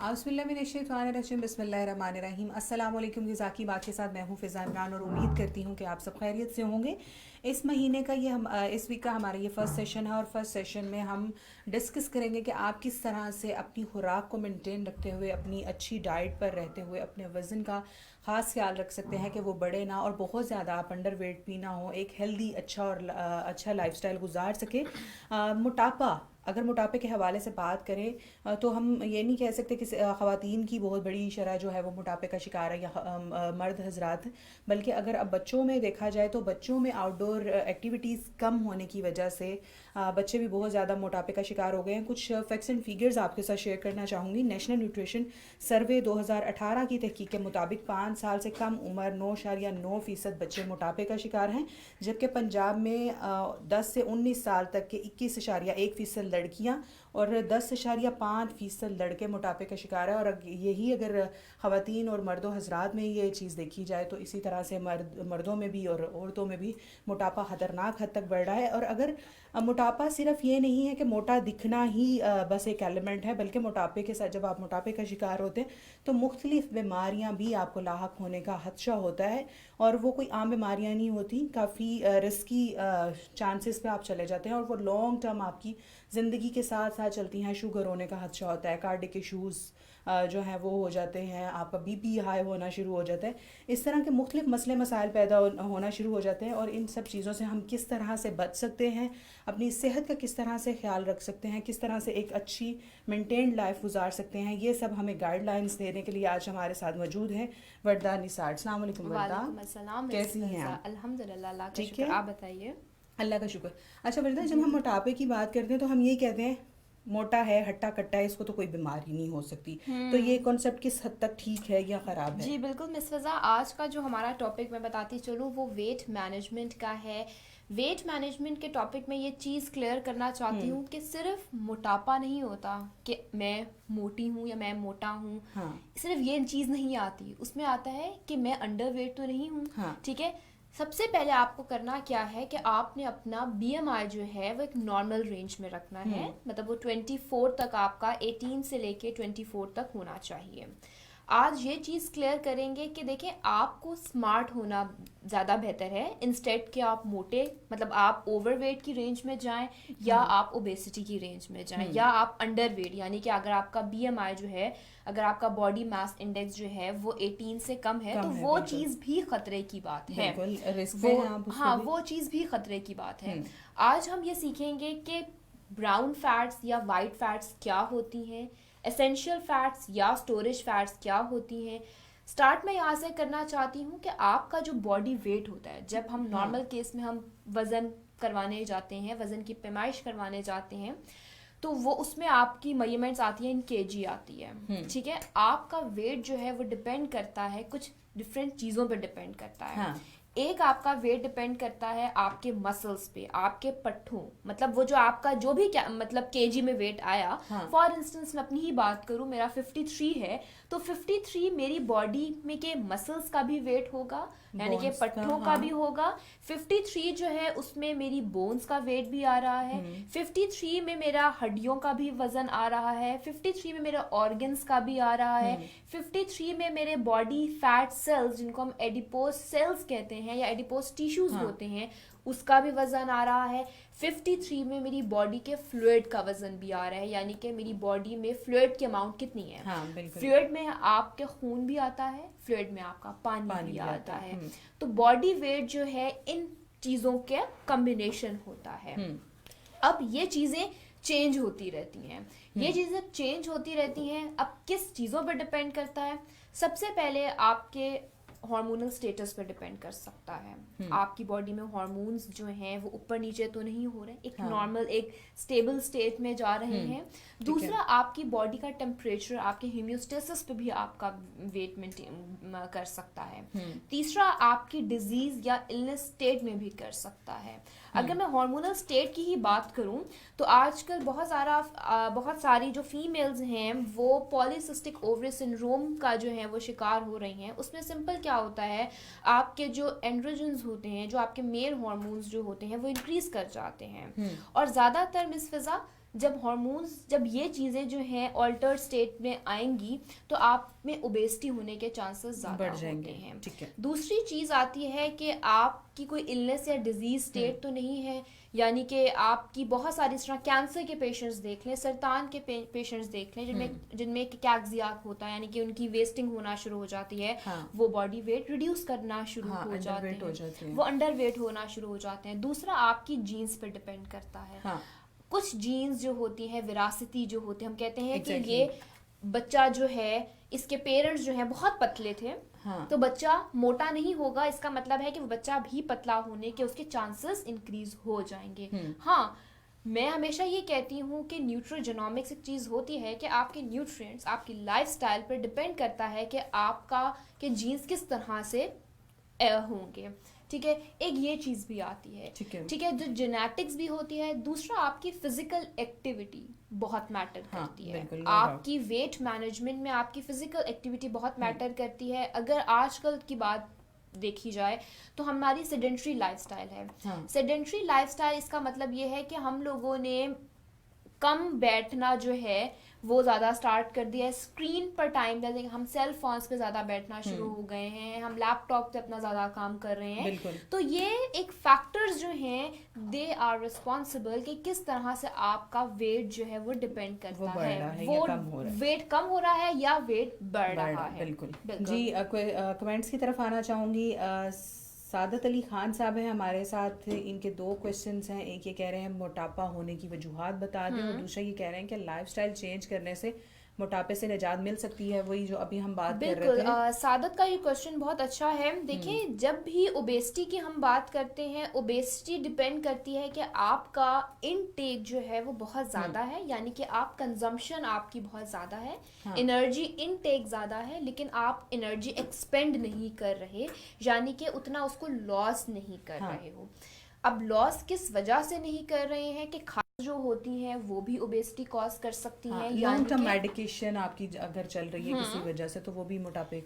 आउज़ुबिल्लाहिमिनश्शैतानिर्रजीम बिस्मिल्लाहिर्रहमानिर्रहीम। अस्सलाम वालेकुम गिज़ा की बात के साथ मैं हूँ फ़िज़ा इमरान और उम्मीद करती हूँ कि आप सब खैरियत से होंगे। इस महीने का इस वीक का हमारा ये फ़र्स्ट सेशन है और फर्स्ट सेशन में हम डिस्कस करेंगे कि आप किस तरह से अपनी खुराक को मेंटेन रखते हुए, अपनी अच्छी डाइट पर रहते हुए अपने वज़न का ख़ास ख्याल रख सकते हैं कि वो बढ़े ना और बहुत ज़्यादा आप अंडर वेट भी ना हो, एक हेल्दी अच्छा लाइफस्टाइल गुजार सके। मोटापा, अगर मोटापे के हवाले से बात करें तो हम ये नहीं कह सकते कि ख़वातीन की बहुत बड़ी शरह जो है वो मोटापे का शिकार है या मर्द हजरात, बल्कि अगर अब बच्चों में देखा जाए तो बच्चों में आउटडोर एक्टिविटीज़ कम होने की वजह से बच्चे भी बहुत ज़्यादा मोटापे का शिकार हो गए हैं। कुछ फैक्ट्स एंड फिगर्स आपके साथ शेयर करना चाहूँगी। नेशनल न्यूट्रिशन सर्वे 2018 की तहकीक के मुताबिक 5 साल से कम उम्र 9.9% बच्चे मोटापे का शिकार हैं, जबकि पंजाब में 10 से 19 साल तक के 21.1% लड़कियां और 10.5% लड़के मोटापे का शिकार है। और अगर ख़वातीन और मर्दों हजरात में ये चीज़ देखी जाए तो इसी तरह से मर्दों में भी और औरतों में भी मोटापा ख़तरनाक हद तक बढ़ रहा है। और अगर मोटापा सिर्फ ये नहीं है कि मोटा दिखना ही बस एक एलिमेंट है, बल्कि मोटापे के साथ जब आप मोटापे का शिकार होते हैं तो मुख्तलिफ बीमारियां भी आपको लाहक होने का खदशा होता है। और वो कोई आम बीमारियां नहीं होती, काफ़ी रिस्की चांसेस पे आप चले जाते हैं और वो लॉन्ग टर्म आपकी ज़िंदगी के साथ साथ चलती हैं। शुगर होने का खदशा होता है, कार्डिक इशूज़ जो हैं वो हो जाते हैं, आपका बीपी हाई होना शुरू हो जाता है, इस तरह के मुख्तलिफ मसले मसाइल पैदा होना शुरू हो जाते हैं। और इन सब चीज़ों से हम किस तरह से बच सकते हैं, अपनी सेहत का किस तरह से ख्याल रख सकते हैं, किस तरह से एक अच्छी मेंटेन्ड लाइफ गुजार सकते हैं, ये सब हमें गाइडलाइंस देने के लिए आज हमारे साथ मौजूद हैं वर्दा निसार। अस्सलाम वालेकुम वर्दा, कैसी हैं आप? अल्हम्दुलिल्लाह, अल्लाह का ठीक शुक्र। है, आप बताइए। अल्लाह का शुक्र। अच्छा वर्दा, जब हम मोटापे की बात करते हैं तो हम ये कहते हैं मोटा है, हट्टा कट्टा है, इसको तो कोई बीमारी नहीं हो सकती। तो ये कॉन्सेप्ट किस हद तक ठीक है या ख़राब है? जी बिल्कुल मिस फ़िज़ा, आज का जो हमारा टॉपिक मैं बताती चलूँ वो वेट मैनेजमेंट का है। वेट मैनेजमेंट के टॉपिक में ये चीज़ क्लियर करना चाहती हूँ कि सिर्फ मोटापा नहीं होता कि मैं मोटी हूँ या मैं मोटा हूँ। हाँ सिर्फ ये चीज़ नहीं आती, उसमें आता है कि मैं अंडर वेट तो नहीं हूँ। हाँ ठीक है, सबसे पहले आपको करना क्या है कि आपने अपना बीएमआई जो है वो एक नॉर्मल रेंज में रखना है। मतलब वो 24 तक, आपका 18 से लेके 24 तक होना चाहिए। आज ये चीज़ क्लियर करेंगे कि देखें, आपको स्मार्ट होना ज़्यादा बेहतर है इंस्टेड कि आप मोटे, मतलब आप ओवरवेट की रेंज में जाएं या आप ओबेसिटी की रेंज में जाएं या आप अंडर वेट, यानी कि अगर आपका बीएमआई जो है, अगर आपका बॉडी मास इंडेक्स जो है वो 18 से कम है तो वो चीज़ भी खतरे की बात है। हाँ, वो चीज़ भी खतरे की बात है। आज हम ये सीखेंगे कि ब्राउन फैट्स या वाइट फैट्स क्या होती हैं, एसेंशियल फैट्स या स्टोरेज फैट्स क्या होती हैं। स्टार्ट में यहाँ से करना चाहती हूँ कि आपका जो बॉडी वेट होता है, जब हम नॉर्मल केस में हम वज़न करवाने जाते हैं, वज़न की पैमाइश करवाने जाते हैं, तो वो उसमें आपकी मेजरमेंट्स आती है, इन केजी आती है। ठीक है, आपका वेट जो है वो डिपेंड करता है, कुछ डिफरेंट चीज़ों पे डिपेंड करता है। हाँ एक आपका वेट डिपेंड करता है आपके मसल्स पे, आपके पट्ठों, मतलब वो जो आपका जो भी क्या मतलब केजी में वेट आया। फॉर इंस्टेंस मैं अपनी ही बात करूं, मेरा 53 है, तो 53 मेरी बॉडी में के मसल्स का भी वेट होगा, यानी कि पट्ठों का भी होगा। 53 जो है उसमें मेरी बोन्स का वेट भी आ रहा है। 53 में मेरा हड्डियों का भी वजन आ रहा है। 53 में मेरे ऑर्गन्स का भी आ रहा है। 53 में मेरे बॉडी फैट सेल्स, जिनको हम एडिपोज सेल्स कहते हैं या एडिपोज टिश्यूज होते हैं, उसका भी वजन आ रहा है। 53 में मेरी बॉडी के फ्लूइड का वजन भी आ रहा है, यानी कि मेरी बॉडी में फ्लूइड की अमाउंट कितनी है। फ्लूइड में आपके खून भी आता है, फ्लूइड में आपका पानी भी आता है। तो बॉडी वेट जो है इन चीज़ों के कॉम्बिनेशन होता है। अब ये चीज़ें चेंज होती रहती हैं, ये चीज़ें चेंज होती रहती हैं। अब किस चीज़ों पर डिपेंड करता है? सबसे पहले आपके हार्मोनल स्टेटस पे डिपेंड कर सकता है। आपकी बॉडी में हार्मोन्स जो हैं वो ऊपर नीचे तो नहीं हो रहे, एक नॉर्मल एक स्टेबल स्टेट में जा रहे हैं। दूसरा, आपकी बॉडी का टेम्परेचर, आपके होम्योस्टेसिस पे भी आपका वेट मेंटेन कर सकता है। तीसरा, आपकी डिजीज या इलनेस स्टेट में भी कर सकता है। अगर मैं हार्मोनल स्टेट की ही बात करूं तो आजकल बहुत सारी जो फीमेल्स हैं वो पॉलीसिस्टिक ओवरी सिंड्रोम का जो है वो शिकार हो रही हैं। उसमें सिंपल क्या होता है, आपके जो एंड्रोजन्स होते हैं, जो आपके मेल हार्मोन्स जो होते हैं वो इंक्रीज कर जाते हैं। और ज़्यादातर मिस फिजा जब हॉर्मोन्स, जब ये चीज़ें जो हैं ऑल्टर्ड स्टेट में आएंगी तो आप में ओबेसिटी होने के चांसेस ज़्यादा बढ़ जाएंगे। होते हैं। ठीक है। दूसरी दूसरी चीज़ आती है कि आपकी कोई इलनेस या डिजीज स्टेट तो नहीं है, यानी कि आपकी बहुत सारी इस तरह कैंसर के पेशेंट्स देख लें, सरतान के पेशेंट्स देख लें, जिनमें कैक्जियाक होता है, यानी कि उनकी वेस्टिंग होना शुरू हो जाती है, वो बॉडी वेट रिड्यूस करना शुरू हो जाते हैं, वो अंडर वेट होना शुरू हो जाते हैं। दूसरा आपकी जीन्स पे डिपेंड करता है। कुछ जीन्स जो होती हैं विरासती जो होते हैं, हम कहते हैं कि ये बच्चा जो है, इसके पेरेंट्स जो हैं बहुत पतले थे, तो बच्चा मोटा नहीं होगा, इसका मतलब है कि वो बच्चा भी पतला होने के उसके चांसेस इंक्रीज हो जाएंगे। हाँ, मैं हमेशा ये कहती हूँ कि न्यूट्रोजेनोमिक्स एक चीज़ होती है कि आपके न्यूट्रिएंट्स आपकी लाइफस्टाइल पर डिपेंड करता है कि आपका के जीन्स किस तरह से होंगे। ठीक है, एक ये चीज़ भी आती है। ठीक है, जो जेनेटिक्स भी होती है। दूसरा आपकी फिजिकल एक्टिविटी बहुत मैटर करती है। आपकी वेट मैनेजमेंट में आपकी फिजिकल एक्टिविटी बहुत मैटर करती है। अगर आजकल की बात देखी जाए तो हमारी सेडेंट्री लाइफस्टाइल है। सेडेंट्री लाइफस्टाइल इसका मतलब ये है कि हम लोगों ने कम बैठना जो है वो ज़्यादा स्टार्ट कर दिया है, स्क्रीन पर टाइम देते हैं, हम सेल फोन्स पे ज़्यादा बैठना शुरू हो गए हैं, हम लैपटॉप पे अपना ज़्यादा काम कर रहे हैं। तो ये एक फैक्टर्स जो हैं दे आर रिस्पॉन्सिबल कि किस तरह से आपका वेट जो है वो डिपेंड करता है, वो वेट कम हो रहा है या वेट बढ़ रहा है। बिल्कुल जी। कमेंट्स की तरफ आना चाहूँगी। सादत अली खान साहब हैं हमारे साथ, इनके 2 क्वेश्चंस हैं। एक ये कह रहे हैं मोटापा होने की वजूहात बता दें, और दूसरा ये कह रहे हैं कि लाइफस्टाइल चेंज करने से मोटापे से निजात मिल सकती है, वही जो अभी हम बात कर रहे थे। सादत का ये क्वेश्चन बहुत अच्छा है। देखिए, जब भी ओबेसिटी की हम बात करते हैं, ओबेसिटी डिपेंड करती है कि आपका इनटेक जो है वो बहुत ज़्यादा है, यानी कि आप कंजम्पशन आपकी बहुत ज़्यादा है, एनर्जी इनटेक ज़्यादा है, लेकिन आप एनर्जी एक्सपेंड नहीं कर रहे, यानी कि उतना उसको लॉस नहीं कर रहे हो। अब लॉस किस वजह से नहीं कर रहे हैं कि जो होती हैं वो भी ओबेसिटी कॉज कर सकती हैं। लॉन्ग टर्म मेडिकेशन आपकी अगर चल रही है किसी वजह से, तो वो भी मोटापे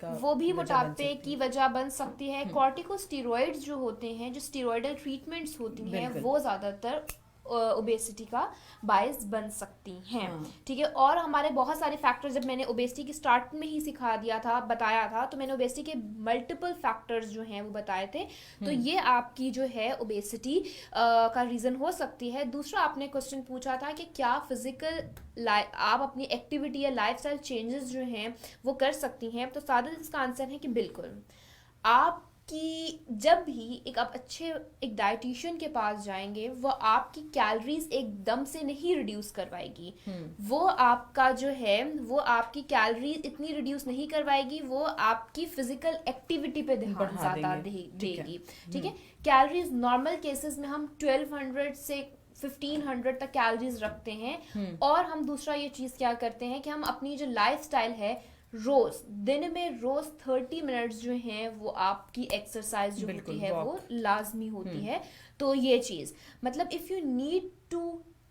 की वजह बन सकती है। कॉर्टिकोस्टेरॉइड्स जो होते हैं, जो स्टेरॉइडल ट्रीटमेंट्स होती हैं, वो ज़्यादातर ओबेसिटी का बायस बन सकती हैं। ठीक है, और हमारे बहुत सारे फैक्टर्स, जब मैंने ओबेसिटी की स्टार्ट में ही बताया था, तो मैंने ओबेसिटी के मल्टीपल फैक्टर्स जो हैं वो बताए थे। तो ये आपकी जो है ओबेसिटी का रीज़न हो सकती है। दूसरा आपने क्वेश्चन पूछा था कि क्या फिजिकल आप अपनी एक्टिविटी या लाइफस्टाइल चेंजेस जो हैं वो कर सकती हैं। तो सादा इसका आंसर है कि बिल्कुल। आप कि जब भी आप एक डाइटिशियन के पास जाएंगे, वो आपकी कैलोरीज एकदम से नहीं रिड्यूस करवाएगी, वो आपका जो है वो आपकी कैलोरीज इतनी रिड्यूस नहीं करवाएगी, वो आपकी फिजिकल एक्टिविटी पे ध्यान ज़्यादा देगी। ठीक है, कैलोरीज नॉर्मल केसेस में हम 1200 से 1500 तक कैलोरीज रखते हैं, और हम दूसरा ये चीज़ क्या करते हैं कि हम अपनी जो लाइफस्टाइल है, दिन में रोज 30 मिनट्स जो हैं वो आपकी एक्सरसाइज जो होती है वो लाजमी होती है। तो ये चीज़ मतलब if you need to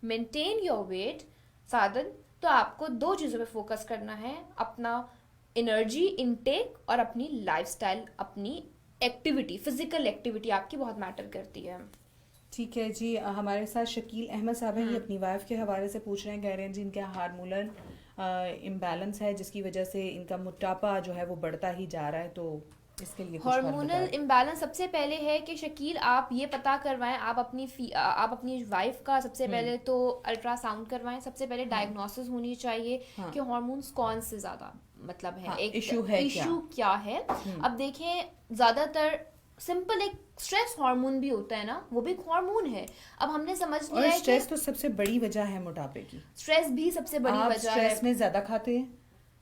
maintain your weight साधन, तो आपको 2 चीज़ों पे फोकस करना है, अपना एनर्जी इनटेक और अपनी लाइफस्टाइल, अपनी एक्टिविटी, फिजिकल एक्टिविटी आपकी बहुत मैटर करती है। ठीक है जी। हमारे साथ शकील अहमद साहब हैं, ये अपनी वाइफ के हवाले से पूछ रहे हैं, कह रहे हैं जी इनका हार्मोनल इम्बैलेंस है, जिसकी वजह से इनका मोटापा जो है वो बढ़ता ही जा रहा है, तो इसके लिए हार्मोनल इम्बैलेंस सबसे पहले है कि शकील आप ये पता करवाएं, आप अपनी वाइफ का सबसे पहले तो अल्ट्रासाउंड करवाएं। सबसे पहले डायग्नोसिस होनी चाहिए कि हार्मोन्स कौन से ज़्यादा मतलब है, एक इशू क्या है। अब देखें, ज़्यादातर सिंपल एक स्ट्रेस हार्मोन भी होता है ना, वो भी एक हार्मोन है। अब हमने समझ लिया है स्ट्रेस तो सबसे बड़ी वजह है मोटापे की। स्ट्रेस भी सबसे बड़ी वजह है। स्ट्रेस में ज्यादा खाते हैं,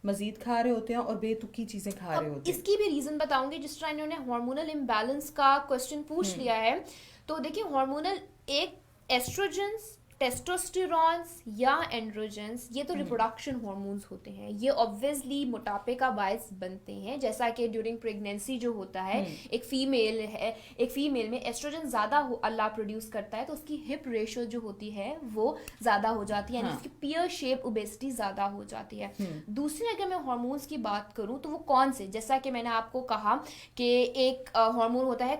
मजीद खा रहे होते हैं और बेतुकी चीजें खा रहे होते हैं। इसकी भी रीजन बताऊंगी। जिस तरह इन्होंने हार्मोनल इम्बैलेंस का क्वेश्चन पूछ लिया है, तो देखिए हार्मोनल एक एस्ट्रोजेंस, टेस्टोस्टेरॉन्स या एंड्रोजेंस, ये तो रिप्रोडक्शन हार्मोन्स होते हैं। ये ऑब्वियसली मोटापे का बायस बनते हैं। जैसा कि ड्यूरिंग प्रेगनेंसी जो होता है, एक फीमेल में एस्ट्रोजन ज़्यादा अल्लाह प्रोड्यूस करता है, तो उसकी हिप रेशियो जो होती है वो ज़्यादा हो जाती है, यानी उसकी पियर शेप ओबेसिटी ज़्यादा हो जाती है। दूसरी अगर मैं हार्मोन्स की बात करूँ तो वो कौन से, जैसा कि मैंने आपको कहा कि एक हार्मोन होता है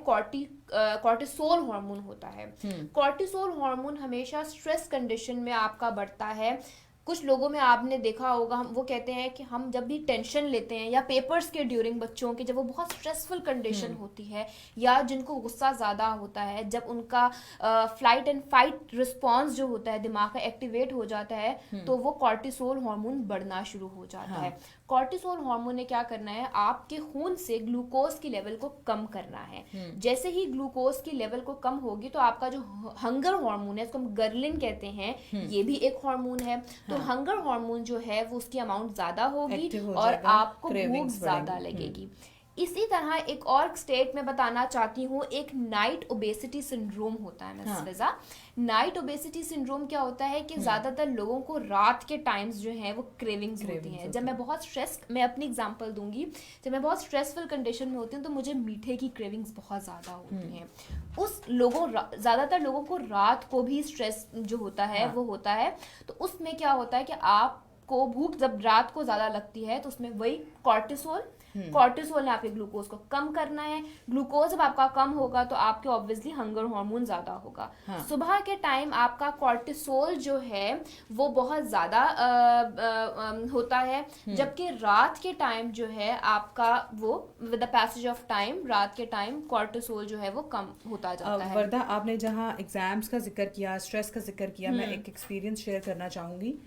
कॉर्टिसोल हार्मोन होता है। कॉर्टिसोल हार्मोन हमेशा स्ट्रेस कंडीशन में आपका बढ़ता है। कुछ लोगों में आपने देखा होगा, हम वो कहते हैं कि हम जब भी टेंशन लेते हैं या पेपर्स के ड्यूरिंग, बच्चों के जब वो बहुत स्ट्रेसफुल कंडीशन होती है या जिनको गुस्सा ज़्यादा होता है, जब उनका फ्लाइट एंड फाइट रिस्पॉन्स जो होता है दिमाग का एक्टिवेट हो जाता है, तो वो कॉर्टिसोल हार्मोन बढ़ना शुरू हो जाता है। कॉर्टिसोल हार्मोन ने क्या करना है, आपके खून से ग्लूकोज की लेवल को कम करना है। जैसे ही ग्लूकोज की लेवल को कम होगी तो आपका जो हंगर हार्मोन है, इसको हम गर्लिन कहते हैं, ये भी एक हार्मोन है। तो हंगर हार्मोन जो है वो उसकी अमाउंट ज्यादा होगी और आपको भूख ज्यादा लगेगी। इसी तरह एक और स्टेट में बताना चाहती हूँ, एक नाइट ओबेसिटी सिंड्रोम होता है मिस फिजा। नाइट ओबेसिटी सिंड्रोम क्या होता है कि ज्यादातर लोगों को रात के टाइम्स जो है वो क्रेविंग्स होती हैं। जब मैं बहुत मैं अपनी एग्जांपल दूंगी, जब मैं बहुत स्ट्रेसफुल कंडीशन में होती हूँ तो मुझे मीठे की क्रेविंग्स बहुत ज्यादा होती हैं। ज्यादातर लोगों को रात को भी स्ट्रेस जो होता है वो होता है। तो उसमें क्या होता है कि आपको भूख जब रात को ज्यादा लगती है तो उसमें वही कॉर्टिसोल ने आपके ग्लूकोज को कम करना है। ग्लूकोज जब आपका कम होगा तो आपके ऑब्वियसली हंगर हार्मोन ज्यादा होगा। सुबह के टाइम आपका कॉर्टिसोल जो है वो बहुत ज्यादा होता है, जबकि रात के टाइम जो है आपका वो with the passage of time रात के टाइम कॉर्टिसोल जो है वो कम होता जाता है। वर्दा, आपने जहाँ एग्जाम्स का जिक्र किया, स्ट्रेस का जिक्र किया, मैं एक एक्सपीरियंस शेयर करना चाहूंगी।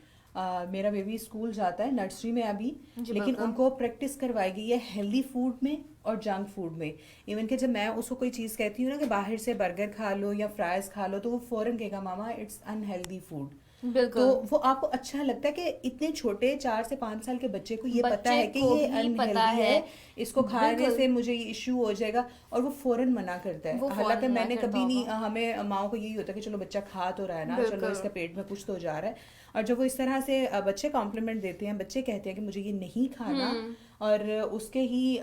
मेरा बेबी स्कूल जाता है, नर्सरी में अभी, लेकिन उनको प्रैक्टिस करवाई गई है हेल्दी फूड में और जंक फूड में। इवन कि जब मैं उसको कोई चीज़ कहती हूँ ना कि बाहर से बर्गर खा लो या फ्राइज खा लो, तो वो फौरन कहेगा मामा इट्स अनहेल्दी फूड। तो वो आपको अच्छा लगता है कि इतने छोटे 4 से 5 साल के बच्चे को ये पता है कि ये अनहेल्दी है, इसको खाने से मुझे ये इश्यू हो जाएगा, और वो फौरन मना करता है। हालांकि मैंने कभी नहीं, हमें माओ को यही होता है कि चलो बच्चा खा तो रहा है ना, चलो इसके पेट में कुछ तो जा रहा है। और जब वो इस तरह से बच्चे कॉम्प्लीमेंट देते हैं, बच्चे कहते हैं कि मुझे ये नहीं खाना, और उसके ही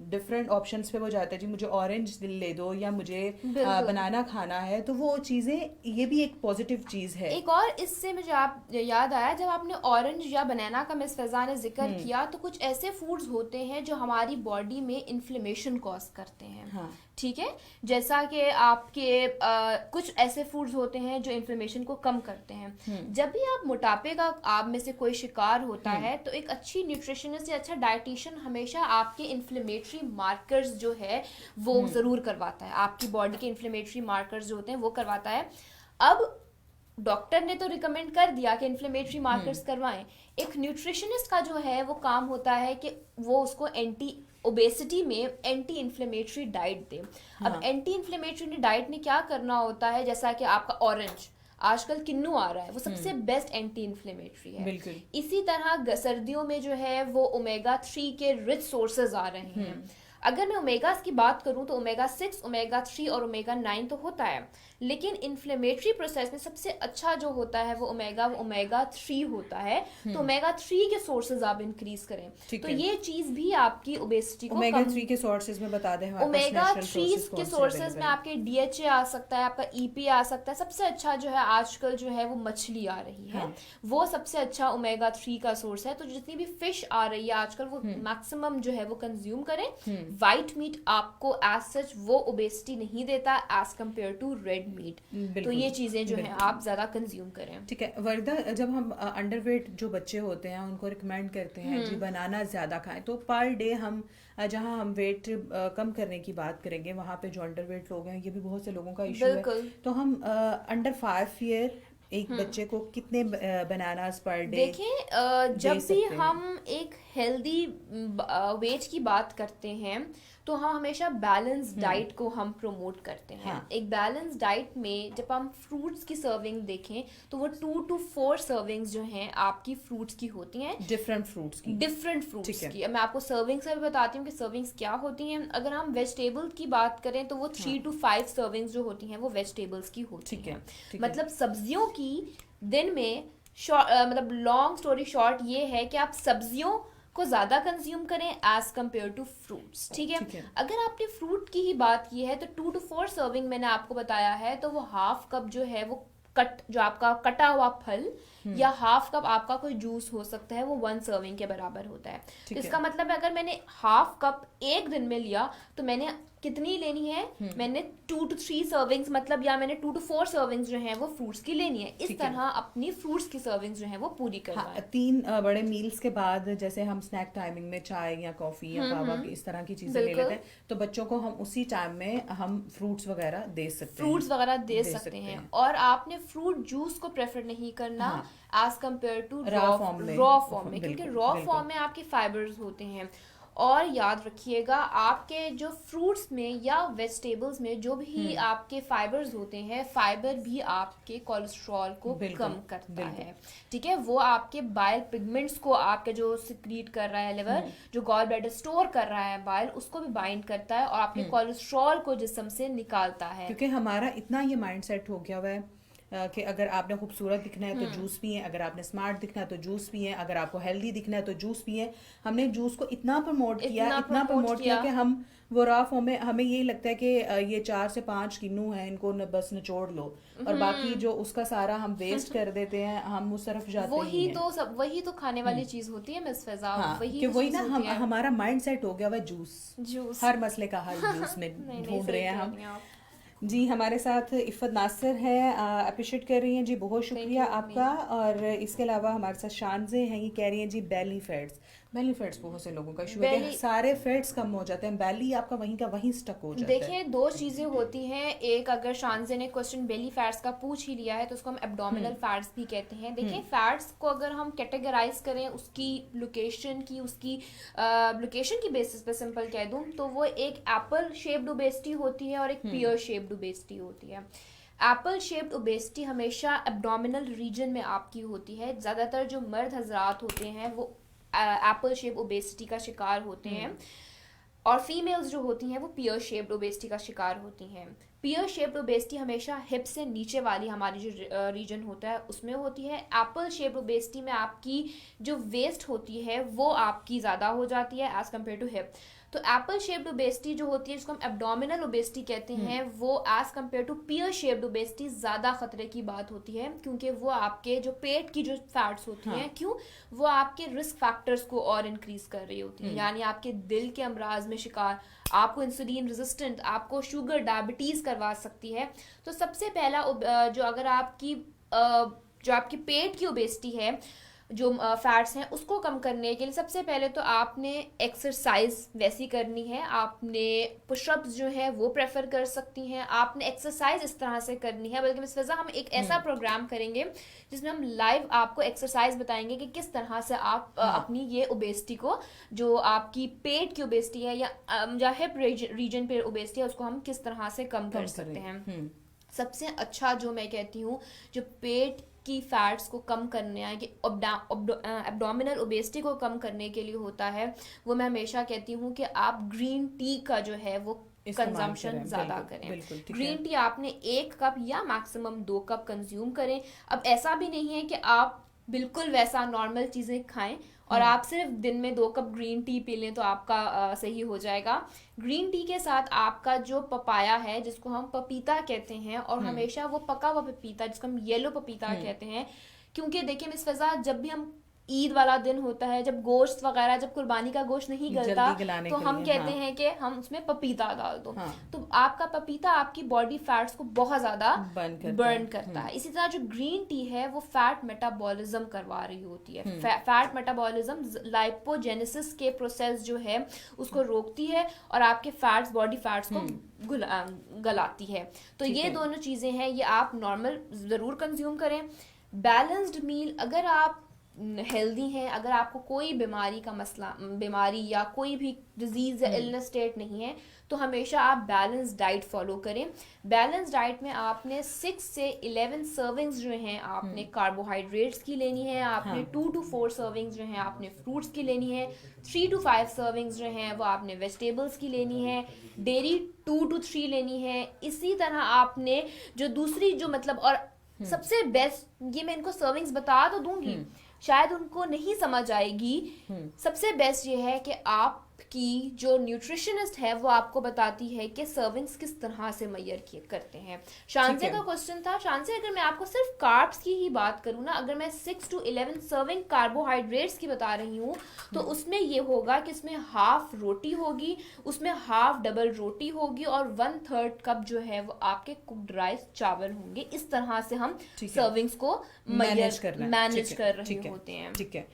डिफरेंट ऑप्शंस पे वो जाता है, जी मुझे ऑरेंज ले दो या मुझे बनाना खाना है, तो वो चीज़ें, ये भी एक पॉजिटिव चीज़ है। एक और इससे मुझे आप याद आया, जब आपने ऑरेंज या बनाना का मिस फैज़ा ने जिक्र किया, तो कुछ ऐसे फूड्स होते हैं जो हमारी बॉडी में इन्फ्लेमेशन कॉज करते हैं। ठीक है, जैसा कि आपके कुछ ऐसे फूड्स होते हैं जो इन्फ्लेमेशन को कम करते हैं। जब भी आप मोटापे का आप में से कोई शिकार होता है, तो एक अच्छी न्यूट्रिशनिस्ट या अच्छा डाइटिशियन हमेशा आपके इन्फ्लेमेटरी मार्कर्स जो है वो जरूर करवाता है। आपकी बॉडी के इन्फ्लेमेटरी मार्कर्स जो होते हैं वो करवाता है। अब डॉक्टर ने तो रिकमेंड कर दिया कि इन्फ्लेमेटरी मार्कर्स करवाएं, एक न्यूट्रिशनिस्ट का जो है वो काम होता है कि वो उसको ओबेसिटी में एंटी इन्फ्लेमेटरी डाइट दे। अब एंटी इन्फ्लेमेटरी डाइट में क्या करना होता है, जैसा कि आपका ऑरेंज आजकल किन्नू आ रहा है, वो सबसे बेस्ट एंटी इन्फ्लेमेटरी है। बिल्कुल। इसी तरह सर्दियों में जो है वो ओमेगा 3 के रिच सोर्सेज आ रहे हैं। अगर मैं ओमेगास की बात करूं तो ओमेगा 6, ओमेगा 3 और ओमेगा 9 तो होता है, लेकिन इन्फ्लेमेटरी प्रोसेस में सबसे अच्छा जो होता है वो ओमेगा 3 होता है। तो ओमेगा 3 के सोर्सेज आप इंक्रीज करें, तो ये चीज भी आपकी ओबेसिटी को ओमेगा 3 के सोर्सेज में बता दें। ओमेगा 3 के सोर्सेज में आपके DHA आ सकता है, आपका EPA आ सकता है। सबसे अच्छा जो है आजकल जो है वो मछली आ रही है, वो सबसे अच्छा ओमेगा 3 का सोर्स है। तो जितनी भी फिश आ रही है आजकल वो मैक्सिमम जो है वो कंज्यूम करें। व्हाइट मीट आपको एज सच वो ओबेसिटी नहीं देता as compared to red meat. तो ये चीजें जो है आप ज्यादा कंज्यूम करें। ठीक है वर्दा, जब हम अंडरवेट जो बच्चे होते हैं उनको रिकमेंड करते हैं जी बनाना ज्यादा खाएं, तो पर डे हम जहां हम वेट कम करने की बात करेंगे, वहां पे जो अंडरवेट लोग हैं, ये भी बहुत से लोगों का इशू है, तो हम अंडर 5 ईयर एक बच्चे को कितने बनानास पर डे? देखिए, जब भी हम एक हेल्दी वेट की बात करते हैं तो हम हमेशा बैलेंस डाइट को हम प्रमोट करते हैं। एक बैलेंस डाइट में जब हम फ्रूट्स की सर्विंग देखें तो वो 2 to 4 सर्विंग्स जो हैं आपकी फ्रूट्स की होती हैं, डिफरेंट फ्रूट्स की। अब मैं आपको सर्विंग से भी बताती हूँ कि सर्विंग्स क्या होती हैं। अगर हम वेजिटेबल की बात करें तो वो 3 to 5 सर्विंग्स जो होती हैं वो वेजिटेबल्स की होती हैं। मतलब सब्जियों की दिन में मतलब लॉन्ग स्टोरी शॉर्ट ये है कि आप सब्जियों को ज्यादा कंज्यूम करें एज कम्पेयर टू फ्रूट्स। ठीक है, अगर आपने फ्रूट की ही बात की है तो 2 to 4 सर्विंग मैंने आपको बताया है, तो वो हाफ कप जो है वो जो आपका कटा हुआ फल या हाफ कप आपका कोई जूस हो सकता है, वो 1 सर्विंग के बराबर होता है। तो इसका मतलब है अगर मैंने हाफ कप एक दिन में लिया तो मैंने कितनी लेनी है, मैंने 2 to 3 सर्विंग्स मतलब या मैंने 2 to 4 सर्विंग्स जो हैं वो फ्रूट्स की लेनी है। इस तरह अपनी फ्रूट्स की सर्विंग्स जो हैं वो पूरी करवाएं। हाँ, 3 बड़े मील्स के बाद जैसे हम स्नैक टाइमिंग में चाय या कॉफी या कावा इस तरह की चीजें ले लेते हैं, तो बच्चों को हम उसी टाइम में हम फ्रूट्स वगैरह दे सकते हैं। और आपने फ्रूट जूस को प्रेफर नहीं करना as compared to raw form में, क्योंकि रॉ फॉर्म में आपके फाइबर्स होते हैं। और याद रखिएगा आपके जो फ्रूट्स में या वेजिटेबल्स में जो भी आपके फाइबर्स होते हैं, फाइबर भी आपके कोलेस्ट्रॉल को कम करता है, ठीक है। वो आपके बाइल पिगमेंट्स को, आपके जो सिक्रीट कर रहा है लिवर, जो गॉल ब्लैडर स्टोर कर रहा है बाइल, उसको भी बाइंड करता है और आपके कोलेस्ट्रॉल को जिस्म से निकालता है। क्योंकि हमारा इतना ये माइंड सेट हो गया हुआ है कि अगर आपने खूबसूरत दिखना है तो जूस पिए, अगर आपने स्मार्ट दिखना है तो जूस पिए, अगर आपको हेल्दी दिखना है तो जूस पिए। हमने जूस को इतना प्रमोट किया कि हम वो रॉ फॉर्म में, हमें यही लगता है कि ये 4 से 5 किन्नू है, इनको बस निचोड़ लो, और बाकी जो उसका सारा हम वेस्ट कर देते हैं, हम उस तरफ जाते हैं। वही तो खाने वाली चीज होती है मिस फिजा। हाँ, वही ना, हमारा माइंड सेट हो गया हुआ जूस, हर मसले का हल जूस में ढूंढ रहे हैं हम। जी, हमारे साथ इफ़त नासिर है, अप्रिशिएट कर रही हैं जी, बहुत शुक्रिया आपका। और इसके अलावा हमारे साथ शानजे हैं, ये कह रही हैं जी बेली फैट्स बहुत से लोगों का इशू है कि सारे फैट्स कम हो जाते हैं, बेली आपका वहीं का वहीं स्टक हो जाता है। देखिए 2 चीजें होती हैं, एक अगर शानजे ने क्वेश्चन बेली फैट्स का पूछ ही लिया है तो उसको हम एब्डोमिनल फैट्स भी कहते हैं। देखिए फैट्स को अगर हम कैटेगराइज करें उसकी लोकेशन की बेसिस पे सिंपल कह दूं तो वो एक एप्पल शेप्ड ओबेसिटी होती है और एक पियर शेप्ड ओबेसिटी होती है। एप्पल शेप्ड ओबेसिटी हमेशा एब्डोमिनल रीजन में आपकी होती है। ज़्यादातर जो मर्द हजरात होते हैं वो एप्पल शेप ओबेसिटी का शिकार होते हैं, और फीमेल्स जो होती हैं वो पियर शेप्ड ओबेसिटी का शिकार होती हैं। पियर शेप्ड ओबेसिटी हमेशा हिप से नीचे वाली हमारी जो रीजन होता है उसमें होती है। एप्पल शेप्ड ओबेसिटी में आपकी जो वेस्ट होती है वो आपकी ज़्यादा हो जाती है एज कम्पेयर टू हिप। तो एप्पल शेप्ड ओबेसिटी जो होती है जिसको हम एब्डोमिनल ओबेसिटी कहते हैं, वो as compared to pear shaped obesity ज़्यादा खतरे की बात होती है, क्योंकि वो आपके जो पेट की जो फैट्स होती हैं, क्यों, वो आपके रिस्क फैक्टर्स को और इंक्रीज कर रही होती है। यानी आपके दिल के अमराज में शिकार, आपको इंसुलिन रेजिस्टेंट, आपको शुगर डायबिटीज़ करवा सकती है। तो सबसे पहला जो अगर आपकी पेट की ओबेसिटी है, जो फैट्स हैं उसको कम करने के लिए सबसे पहले तो आपने एक्सरसाइज वैसी करनी है। आपने पुशअप्स जो है वो प्रेफर कर सकती हैं। आपने एक्सरसाइज इस तरह से करनी है, बल्कि मिस फिजा हम एक ऐसा प्रोग्राम करेंगे जिसमें हम लाइव आपको एक्सरसाइज बताएंगे कि किस तरह से आप अपनी ये ओबेसिटी को, जो आपकी पेट की ओबेसिटी है या हिप रीजन पे ओबेसिटी है, उसको हम किस तरह से कम कर सकते हैं। सबसे अच्छा जो मैं कहती हूँ जो पेट की फैट्स को कम करने है कि एब्डोमिनल ओबेसिटी को कम करने के लिए होता है, वो मैं हमेशा कहती हूँ कि आप ग्रीन टी का जो है वो कंजम्पशन ज़्यादा करें। ग्रीन टी आपने 1 कप या मैक्सिमम 2 कप कंज्यूम करें। अब ऐसा भी नहीं है कि आप बिल्कुल वैसा नॉर्मल चीज़ें खाएं और आप सिर्फ दिन में 2 कप ग्रीन टी पी लें तो आपका सही हो जाएगा। ग्रीन टी के साथ आपका जो पपाया है, जिसको हम पपीता कहते हैं, और हमेशा वो पका हुआ पपीता जिसको हम येलो पपीता कहते हैं, क्योंकि देखिए मिस फिजा जब भी हम ईद वाला दिन होता है, जब गोश्त वगैरह, जब कुर्बानी का गोश्त नहीं गलता तो हम कहते हैं कि हम उसमें पपीता डाल दो। तो आपका पपीता आपकी बॉडी फैट्स को बहुत ज्यादा बर्न करता है। इसी तरह जो ग्रीन टी है वो फैट मेटाबॉलिज्म करवा रही होती है। फैट मेटाबॉलिज्म लाइपोजेनेसिस के प्रोसेस जो है उसको रोकती है और आपके फैट्स, बॉडी फैट्स को गलाती है। तो ये दोनों चीजें हैं, ये आप नॉर्मल जरूर कंज्यूम करें। बैलेंस्ड मील, अगर आप हेल्दी हैं, अगर आपको कोई बीमारी या कोई भी डिजीज या इलनेस स्टेट नहीं है, तो हमेशा आप बैलेंस डाइट फॉलो करें। बैलेंस डाइट में आपने 6 से 11 सर्विंग्स जो हैं आपने कार्बोहाइड्रेट्स की लेनी है, आपने 2 to 4 सर्विंग्स जो हैं आपने फ्रूट्स की लेनी है, 3 to 5 सर्विंग्स जो हैं वो आपने वेजिटेबल्स की लेनी है, डेयरी 2 to 3 लेनी है। इसी तरह आपने जो दूसरी जो मतलब, और सबसे बेस्ट, ये मैं इनको सर्विंग्स बता तो दूंगी, शायद उनको नहीं समझ आएगी। सबसे बेस्ट ये है कि आप की जो न्यूट्रिशनिस्ट है वो आपको बताती है कि सर्विंग्स किस तरह से मैयर करते हैं। शांजे का क्वेश्चन था, शांजे अगर मैं आपको सिर्फ कार्ब्स की ही बात करूँ ना, अगर मैं 6 to 11 सर्विंग कार्बोहाइड्रेट्स की बता रही हूँ तो उसमें ये होगा कि इसमें हाफ रोटी होगी, उसमें हाफ डबल रोटी होगी और 1/3 कप जो है वो आपके कुक्ड राइस चावल होंगे। इस तरह से हम सर्विंग्स को मैनेज कर रहे होते हैं। ठीक है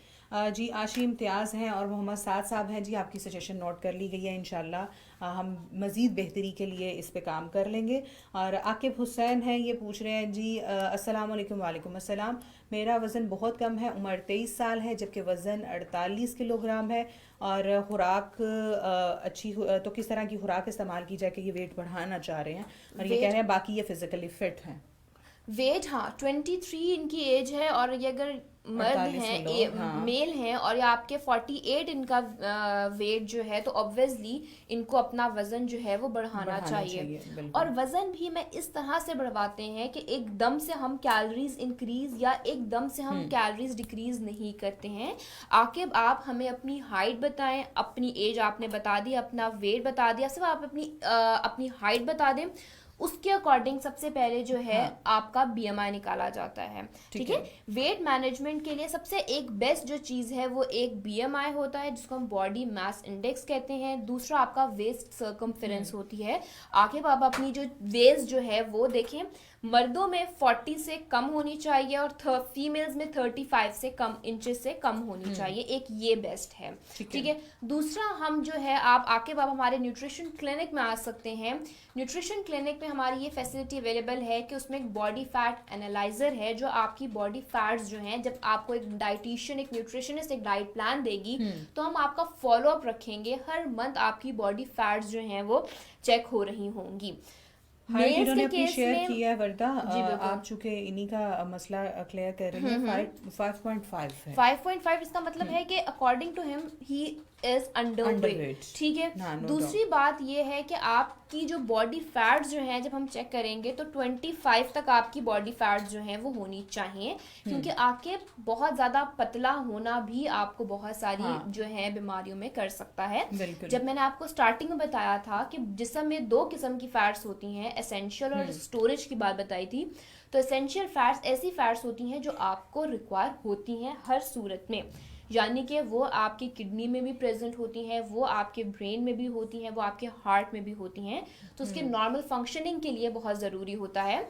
जी। आशी इम्तियाज़ हैं और मोहम्मद साद साहब हैं जी, आपकी सजेशन नोट कर ली गई है। इंशाल्लाह हम मज़ीद बेहतरी के लिए इस पे काम कर लेंगे। और आकिब हुसैन हैं, ये पूछ रहे हैं जी अस्सलाम वालेकुम। वालेकुम अस्सलाम। मेरा वज़न बहुत कम है, उम्र 23 साल है, जबकि वज़न 48 किलोग्राम है और खुराक अच्छी तो किस तरह की खुराक इस्तेमाल की जाए कि ये वेट बढ़ाना चाह रहे हैं और ये कह रहे हैं बाकी ये फिज़िकली फ़िट हैं। वेट, हाँ 23 इनकी एज है और ये अगर मर्द हैं, हाँ। मेल हैं और या आपके 48 इनका वेट जो है तो ऑब्वियसली इनको अपना वजन जो है वो बढ़ाना चाहिए। और वजन भी मैं इस तरह से बढ़वाते हैं कि एकदम से हम कैलोरीज इंक्रीज या एकदम से हम कैलोरीज डिक्रीज नहीं करते हैं। आकिब आप हमें अपनी हाइट बताएं, अपनी एज आपने बता दी, अपना वेट बता दिया, सिर्फ आप अपनी हाइट बता दें, उसके अकॉर्डिंग सबसे पहले जो है आपका बीएमआई निकाला जाता है। ठीक है। वेट मैनेजमेंट के लिए सबसे एक बेस्ट जो चीज है वो एक बीएमआई होता है जिसको हम बॉडी मास इंडेक्स कहते हैं। दूसरा आपका वेस्ट सर्कमफेरेंस होती है। आखिर आप अपनी जो वेस्ट जो है वो देखें, मर्दों में 40 से कम होनी चाहिए और फीमेल्स में 35 से कम इंचेस से कम होनी चाहिए। एक ये बेस्ट है। ठीक है। दूसरा हम जो है आप हमारे न्यूट्रिशन क्लिनिक में आ सकते हैं। न्यूट्रिशन क्लिनिक में हमारी ये फैसिलिटी अवेलेबल है कि उसमें एक बॉडी फैट एनालाइजर है जो आपकी बॉडी फैट्स जो हैं, जब आपको एक डाइटिशियन, एक न्यूट्रिशनिस्ट एक डाइट प्लान देगी तो हम आपका फॉलो अप रखेंगे। हर मंथ आपकी बॉडी फैट्स जो हैं वो चेक हो रही होंगी। इन्होंने अपनी शेयर किया है वर्दा, आप चूंकि इन्हीं का मसला क्लियर कर रही हैं। 5.5 है। 5.5 इसका मतलब है कि according to him he is underweight. ठीक है। दूसरी बात ये है कि आपकी जो बॉडी फैट्स जो हैं जब हम चेक करेंगे तो 25 तक आपकी बॉडी फैट्स जो हैं वो होनी चाहिए, क्योंकि आके बहुत ज्यादा पतला होना भी आपको बहुत सारी जो है बीमारियों में कर सकता है। जब मैंने आपको स्टार्टिंग में बताया था कि जिस्म में 2 किस्म की फैट्स होती हैं, एसेंशियल और स्टोरेज की बात बताई थी, तो एसेंशियल फैट्स ऐसी फैट्स होती हैं जो आपको रिक्वायर होती हैं हर सूरत में, यानी कि वो आपकी किडनी में भी प्रेजेंट होती हैं, वो आपके ब्रेन में भी होती हैं, वो आपके हार्ट में भी होती हैं। तो उसके नॉर्मल फंक्शनिंग के लिए बहुत ज़रूरी होता है।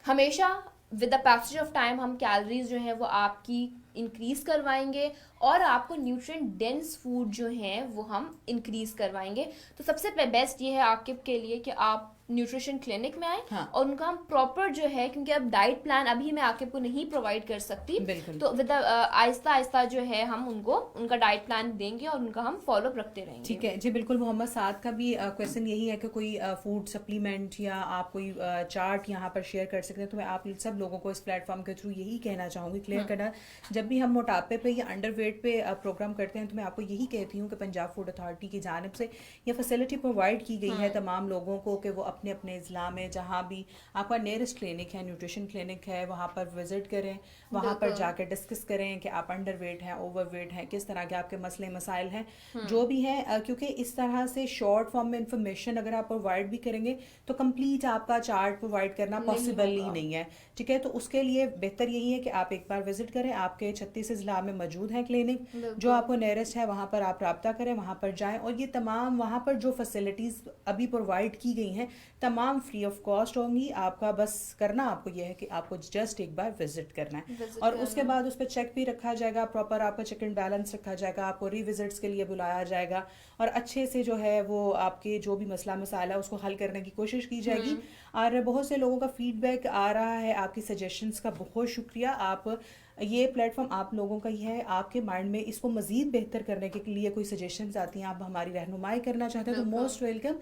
हमेशा with the passage of time हम कैलोरीज जो हैं वो आपकी इंक्रीज करवाएंगे और आपको न्यूट्रिएंट डेंस फूड जो हैं वो हम इंक्रीज करवाएंगे। तो सबसे बेस्ट ये है आपके लिए कि आप न्यूट्रिशन क्लिनिक में आए और उनका हम प्रॉपर जो है, क्योंकि अब डाइट प्लान अभी मैं आकिब को नहीं प्रोवाइड कर सकती, तो विद आहिस्ता आहिस्ता जो है हम उनको उनका डाइट प्लान देंगे और उनका हम फॉलो अप रखते रहेंगे। ठीक है जी, बिल्कुल। मोहम्मद साद का भी क्वेश्चन यही है कि कोई फूड सप्लीमेंट या आप कोई चार्ट यहाँ पर शेयर कर सकते हैं। तो मैं आप सब लोगों को इस प्लेटफॉर्म के थ्रू यही कहना चाहूँगी, क्लियर करना, जब भी हम मोटापे पे या अंडरवेट पे प्रोग्राम करते हैं तो मैं आपको यही कहती हूँ कि पंजाब फूड अथॉरिटी की जानिब से यह फैसिलिटी प्रोवाइड की गई है तमाम लोगों को कि वो अपने अपने ज़िला में जहाँ भी आपका नियरेस्ट क्लिनिक है, न्यूट्रिशन क्लिनिक है, वहाँ पर विजिट करें, वहाँ पर जाकर डिस्कस करें कि आप अंडरवेट हैं, ओवरवेट हैं, किस तरह के आपके मसले मसाइल हैं, जो भी हैं, क्योंकि इस तरह से शॉर्ट फॉर्म में इंफॉर्मेशन अगर आप प्रोवाइड भी करेंगे तो कंप्लीट आपका चार्ट प्रोवाइड करना पॉसिबल ही नहीं है। ठीक है। तो उसके लिए बेहतर यही है कि आप एक बार विजिट करें। आपके 36 ज़िला में मौजूद है क्लिनिक, जो आपको नियरेस्ट है, वहाँ पर आप रब्ता करें, वहाँ पर जाएं और ये तमाम वहाँ पर जो फैसिलिटीज़ अभी प्रोवाइड की गई हैं तमाम फ्री ऑफ कॉस्ट होंगी। आपका बस करना आपको यह है कि आपको जस्ट एक बार विजिट करना है और उसके बाद उस पर चेक भी रखा जाएगा, प्रॉपर आपका चेक एंड बैलेंस रखा जाएगा, आपको रीविजिट्स के लिए बुलाया जाएगा और अच्छे से जो है वो आपके जो भी मसला मसाला है उसको हल करने की कोशिश की जाएगी। और बहुत से लोगों का फीडबैक आ रहा है, आपकी सजेशंस का बहुत शुक्रिया। आप ये प्लेटफॉर्म आप लोगों का ही है, आपके माइंड में इसको मज़ीद बेहतर करने के लिए कोई सजेशंस आती हैं, आप हमारी रहनुमाई करना चाहते हैं तो मोस्ट वेलकम।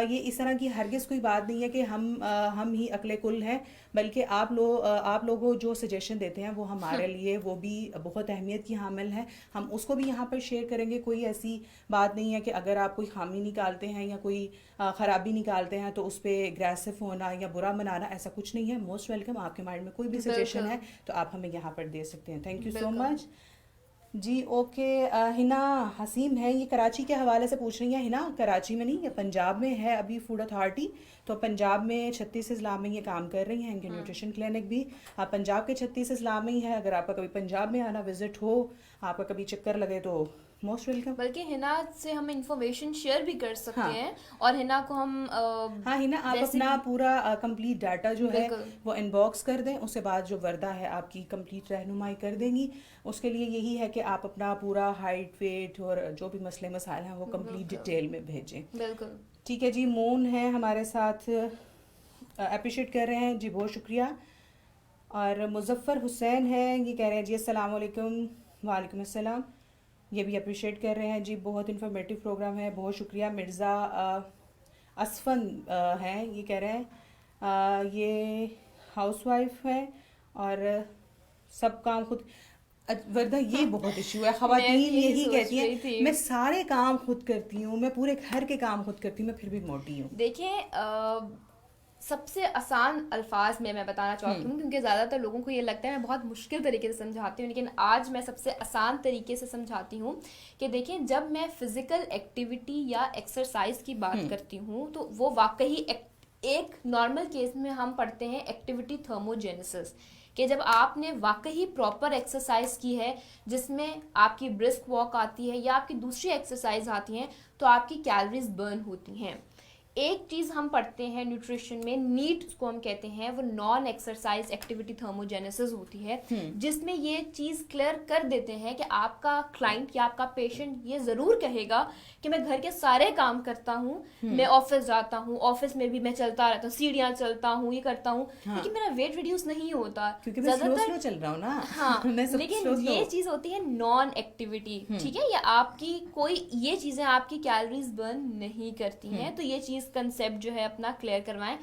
ये इस तरह की हरगिज़ कोई बात नहीं है कि हम ही अकले कुल हैं, बल्कि आप लोगों जो सजेशन देते हैं वो हमारे लिए वो भी बहुत अहमियत की हामिल है। हम उसको भी यहाँ पर शेयर करेंगे। कोई ऐसी बात नहीं है कि अगर आप कोई खामी निकालते हैं या कोई ख़राबी निकालते हैं तो उस पर एग्रेसिव होना या बुरा मनाना, ऐसा कुछ नहीं है। Most welcome. आपके माइंड में कोई भी सजेशन है तो आप हमें यहाँ पर दे सकते हैं। Thank you so much. जी ओके। हिना हसीम है, ये कराची के हवाले से पूछ रही हैं। हिना कराची में नहीं, ये पंजाब में है अभी फूड अथॉरिटी। तो पंजाब में 36 अजला में ये काम कर रही हैं, इनके न्यूट्रिशन क्लिनिक भी पंजाब के 36 अजला में ही है। अगर आपका कभी पंजाब में आना विजिट हो, आपका कभी चक्कर लगे तो मोस्ट वेलकम। बल्कि हिना से हम इंफॉर्मेशन शेयर भी कर सकते हाँ हैं, और हिना को हम हाँ हिना, आप अपना रेसिपी पूरा कंप्लीट डाटा जो है बिल्कुल वो इनबॉक्स कर दें। उसके बाद जो वर्दा है आपकी कंप्लीट रहनुमाई कर देंगी। उसके लिए यही है कि आप अपना पूरा हाइट वेट और जो भी मसले मसाइल हैं वो कंप्लीट बिल्कुल डिटेल में भेजें। बिल्कुल। ठीक है जी। मून है हमारे साथ, अप्रिशिएट कर रहे हैं जी, बहुत शुक्रिया। और मुजफ्फर हुसैन है, ये कह रहे हैं जी अस्सलाम वालेकुम। वालेकुम अस्सलाम। ये भी अप्रिशिएट कर रहे हैं जी, बहुत इन्फॉर्मेटिव प्रोग्राम है, बहुत शुक्रिया। मिर्ज़ा असफन हैं, ये कह रहे हैं ये हाउसवाइफ है और सब काम खुद। वर्दा ये बहुत इशू है, मैं भी ख़वातीन यही यही सोच कहती रही हैं थी। मैं सारे काम खुद करती हूँ, मैं पूरे घर के काम खुद करती हूँ, मैं फिर भी मोटी हूँ। देखिए, सबसे आसान अल्फाज में मैं बताना चाहती हूँ, क्योंकि ज़्यादातर लोगों को ये लगता है मैं बहुत मुश्किल तरीके से समझाती हूँ, लेकिन आज मैं सबसे आसान तरीके से समझाती हूँ कि देखिए, जब मैं फिज़िकल एक्टिविटी या एक्सरसाइज की बात करती हूँ तो वो वाकई एक नॉर्मल केस में हम पढ़ते हैं एक्टिविटी थर्मोजेनेसिस, कि जब आपने वाकई प्रॉपर एक्सरसाइज की है जिसमें आपकी ब्रिस्क वॉक आती है या आपकी दूसरी एक्सरसाइज आती हैं, तो आपकी कैलोरीज बर्न होती हैं। एक चीज़ हम पढ़ते हैं न्यूट्रिशन में, नीट उसको हम कहते हैं, वो नॉन एक्सरसाइज एक्टिविटी थर्मोजेनेसिस होती है, जिसमें ये चीज़ क्लियर कर देते हैं कि आपका क्लाइंट या आपका पेशेंट ये ज़रूर कहेगा कि मैं घर के सारे काम करता हूँ, मैं ऑफिस जाता हूँ, ऑफिस में भी मैं चलता रहता हूँ, सीढ़ियाँ चलता हूँ, ये करता हूँ, लेकिन मेरा वेट रिड्यूस नहीं होता, क्योंकि मैं स्लो स्लो चल रहा हूँ ना। हाँ। मैं सब लेकिन स्लो ये स्लो। चीज होती है नॉन एक्टिविटी, ठीक है, या आपकी कोई ये चीजें आपकी कैलोरीज बर्न नहीं करती हैं, तो ये चीज कंसेप्ट जो है अपना क्लियर करवाएं।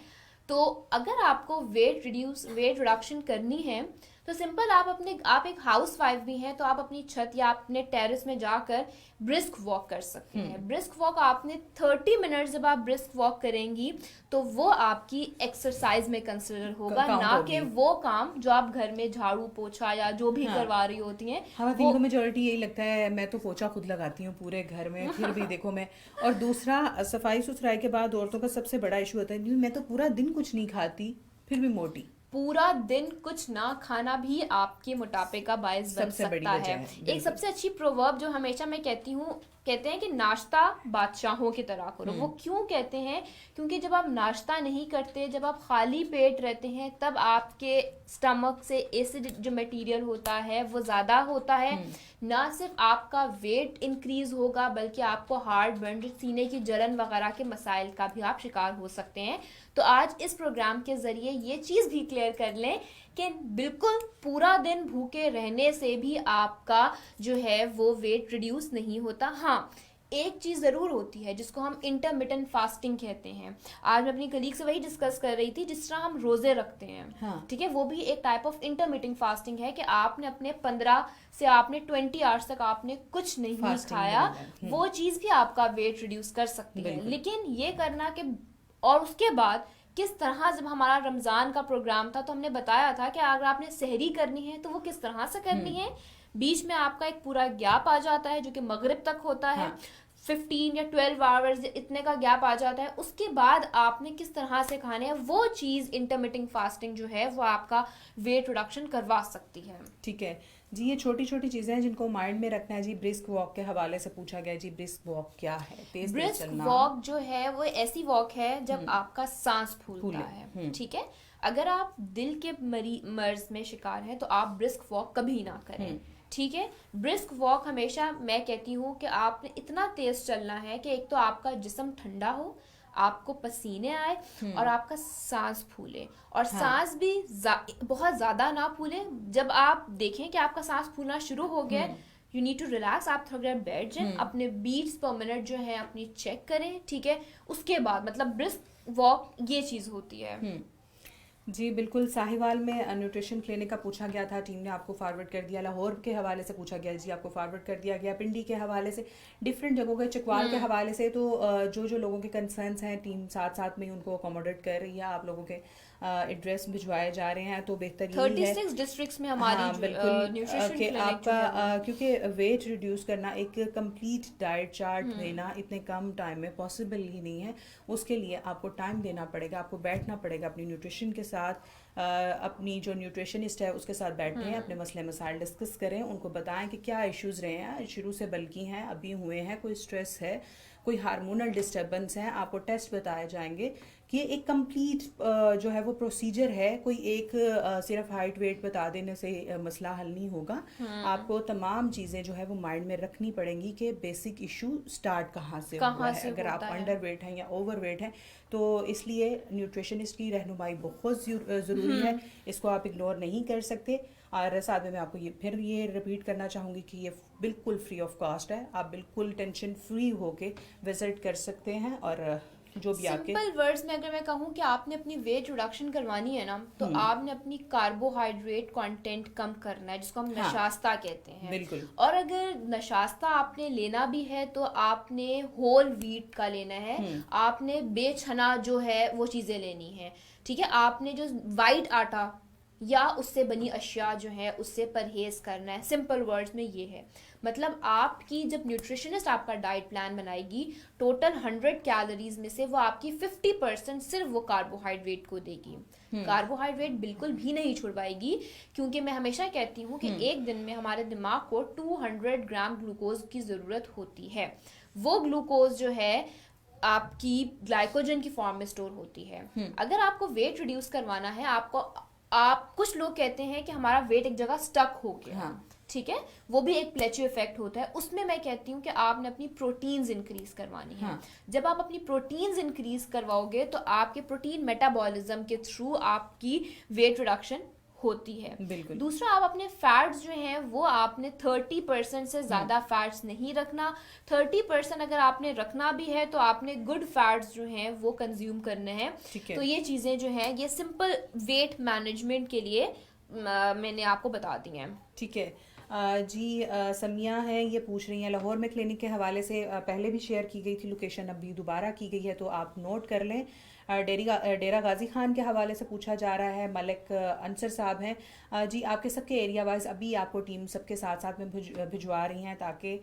तो अगर आपको वेट रिडक्शन करनी है तो सिंपल, आप एक हाउस वाइफ भी हैं तो आप अपनी छत या अपने टेरेस में जाकर ब्रिस्क वॉक कर सकते हैं। ब्रिस्क वॉक आपने 30 मिनट जब आप ब्रिस्क वॉक करेंगी तो वो आपकी एक्सरसाइज में कंसिडर होगा, ना कि वो काम जो आप घर में झाड़ू पोछा या जो भी करवा रही होती हैं। ख़वातीन को मेजोरिटी यही लगता है, मैं तो पोछा खुद लगाती हूँ पूरे घर में, फिर भी देखो मैं। और दूसरा, सफाई सुथराई के बाद औरतों का सबसे बड़ा इशू होता है मैं तो पूरा दिन कुछ नहीं खाती फिर भी मोटी। पूरा दिन कुछ ना खाना भी आपके मोटापे का बायस बन सबसे बड़ी सकता वजह है। है, एक बिल्कुल। सबसे अच्छी प्रोवर्ब जो हमेशा मैं कहती हूँ, कहते हैं कि नाश्ता बादशाहों की तरह करो। वो क्यों कहते हैं? क्योंकि जब आप नाश्ता नहीं करते, जब आप खाली पेट रहते हैं, तब आपके स्टमक से एसिड जो मटेरियल होता है वो ज़्यादा होता है। ना सिर्फ आपका वेट इंक्रीज होगा, बल्कि आपको हार्ट बर्न, सीने की जलन वगैरह के मसाइल का भी आप शिकार हो सकते हैं। तो आज इस प्रोग्राम के ज़रिए ये चीज़ भी क्लियर कर लें कि बिल्कुल पूरा दिन भूखे रहने से भी आपका जो है वो वेट रिड्यूस नहीं होता। हाँ, एक चीज़ ज़रूर होती है जिसको हम इंटरमिटेंट फास्टिंग कहते हैं। आज मैं अपनी कलीग से वही डिस्कस कर रही थी, जिस तरह हम रोज़े रखते हैं, हाँ। ठीक है, वो भी एक टाइप ऑफ इंटरमिटेंट फास्टिंग है कि आपने अपने 15 से आपने 20 आवर्स तक आपने कुछ नहीं खाया, वो चीज़ भी आपका वेट रिड्यूस कर सकती है। लेकिन ये करना कि, और उसके बाद किस तरह, जब हमारा रमज़ान का प्रोग्राम था तो हमने बताया था कि अगर आपने सहरी करनी है तो वो किस तरह से करनी है। बीच में आपका एक पूरा गैप आ जाता है जो कि मगरिब तक होता है, 15 या 12 आवर्स इतने का गैप आ जाता है। उसके बाद आपने किस तरह से खाने हैं, वो चीज़ इंटरमिटेंट फास्टिंग जो है वो आपका वेट रिडक्शन करवा सकती है। ठीक है जी, ये छोटी छोटी चीज़ें हैं जिनको माइंड में रखना है जी। ब्रिस्क वॉक के हवाले से पूछा गया जी, ब्रिस्क वॉक क्या है? तेज ब्रिस्क चलना। वॉक जो है वो ऐसी वॉक है जब आपका सांस फूलता है, ठीक है। अगर आप दिल के मर्ज में शिकार हैं तो आप ब्रिस्क वॉक कभी ना करें, ठीक है। ब्रिस्क वॉक हमेशा मैं कहती हूँ कि आपने इतना तेज चलना है कि एक तो आपका जिस्म ठंडा हो, आपको पसीने आए और आपका सांस फूले, और सांस भी बहुत ज़्यादा ना फूले। जब आप देखें कि आपका सांस फूलना शुरू हो गया, यू नीड टू रिलैक्स, आप थोड़ा देर बैठ जाएं, अपने बीट्स पर मिनट जो है अपनी चेक करें, ठीक है। उसके बाद मतलब ब्रिस्क वॉक ये चीज़ होती है। जी बिल्कुल। साहिवाल में न्यूट्रिशन क्लिनिक का पूछा गया था, टीम ने आपको फॉरवर्ड कर दिया। लाहौर के हवाले से पूछा गया जी, आपको फॉरवर्ड कर दिया गया। पिंडी के हवाले से, डिफरेंट जगहों के, चकवाल के हवाले से। तो जो जो लोगों के कंसर्न्स हैं टीम साथ साथ में ही उनको अकोमोडेट कर रही है आप लोगों के एड्रेस भिजवाए जा रहे हैं तो बेहतर यही है 36 डिस्ट्रिक्ट्स में हमारी हाँ बिल्कुल न्यूट्रिशन कि क्लिनिक आपका क्योंकि वेट रिड्यूस करना एक कंप्लीट डाइट चार्ट देना इतने कम टाइम में पॉसिबल ही नहीं है। उसके लिए आपको टाइम देना पड़ेगा, आपको बैठना पड़ेगा अपनी न्यूट्रिशन के साथ, अपनी जो न्यूट्रिशनिस्ट है उसके साथ बैठे हैं, अपने मसले मसाइल डिस्कस करें, उनको बताएं कि क्या इश्यूज़ रहे हैं शुरू से, बल्कि हैं अभी हुए हैं, कोई स्ट्रेस है, कोई हार्मोनल डिस्टर्बेंस है, आपको टेस्ट बताए जाएंगे कि एक कंप्लीट जो है वो प्रोसीजर है। कोई एक सिर्फ हाइट वेट बता देने से मसला हल नहीं होगा। आपको तमाम चीज़ें जो है वो माइंड में रखनी पड़ेंगी कि बेसिक इशू स्टार्ट कहाँ से हुआ है। अगर आप अंडर वेट हैं या ओवर वेट हैं तो इसलिए न्यूट्रिशनिस्ट की रहनुमाई बहुत ज़रूरी है, इसको आप इग्नोर नहीं कर सकते। और साथ में मैं आपको फिर ये रिपीट करना चाहूँगी कि ये बिल्कुल फ्री ऑफ कॉस्ट है, आप बिल्कुल टेंशन फ्री होके विजिट कर सकते हैं। और जो भी आपके सिंपल वर्ड्स में अगर मैं कहूँ कि आपने अपनी वेट रिडक्शन करवानी है ना तो आपने अपनी कार्बोहाइड्रेट कंटेंट कम करना है, जिसको हम नशास्ता कहते हैं। बिल्कुल। और अगर नशास्ता आपने लेना भी है तो आपने होल व्हीट का लेना है, आपने बेचना जो है वो चीजें लेनी है, ठीक है। आपने जो वाइट आटा या उससे बनी अशिया जो है उससे परहेज करना है। सिंपल वर्ड्स में ये है, मतलब आपकी जब न्यूट्रिशनिस्ट आपका डाइट प्लान बनाएगी टोटल 100 कैलोरीज में से वो आपकी 50% सिर्फ वो कार्बोहाइड्रेट को देगी। कार्बोहाइड्रेट बिल्कुल भी नहीं छुड़वाएगी, क्योंकि मैं हमेशा कहती हूँ कि एक दिन में हमारे दिमाग को 200 ग्राम ग्लूकोज की जरूरत होती है। वो ग्लूकोज जो है आपकी ग्लाइकोजन की फॉर्म में स्टोर होती है। अगर आपको वेट रिड्यूस करवाना है, आप कुछ लोग कहते हैं कि हमारा वेट एक जगह स्टक हो गया, ठीक है, वो भी एक प्लेटो इफेक्ट होता है। उसमें मैं कहती हूँ कि आपने अपनी प्रोटीन्स इंक्रीज करवानी है। जब आप अपनी प्रोटीन्स इंक्रीज करवाओगे तो आपके प्रोटीन मेटाबॉलिज्म के थ्रू आपकी वेट रिडक्शन होती है। बिल्कुल। दूसरा, आप अपने फैट्स जो हैं वो आपने 30% से ज्यादा फैट्स नहीं रखना। 30% अगर आपने रखना भी है तो आपने गुड फैट्स जो हैं वो कंज्यूम करने हैं। तो ये चीजें जो हैं ये सिंपल वेट मैनेजमेंट के लिए मैंने आपको बता दी हैं। ठीक है जी। समिया है, ये पूछ रही हैं लाहौर में क्लिनिक के हवाले से पहले भी शेयर की गई थी लोकेशन, अभी दोबारा की गई है तो आप नोट कर लें। डेरा गाजी खान के हवाले से पूछा जा रहा है, मलिक अंसर साहब हैं जी, आपके सबके एरिया वाइज अभी आपको टीम सबके साथ साथ में भिजवा रही हैं ताकि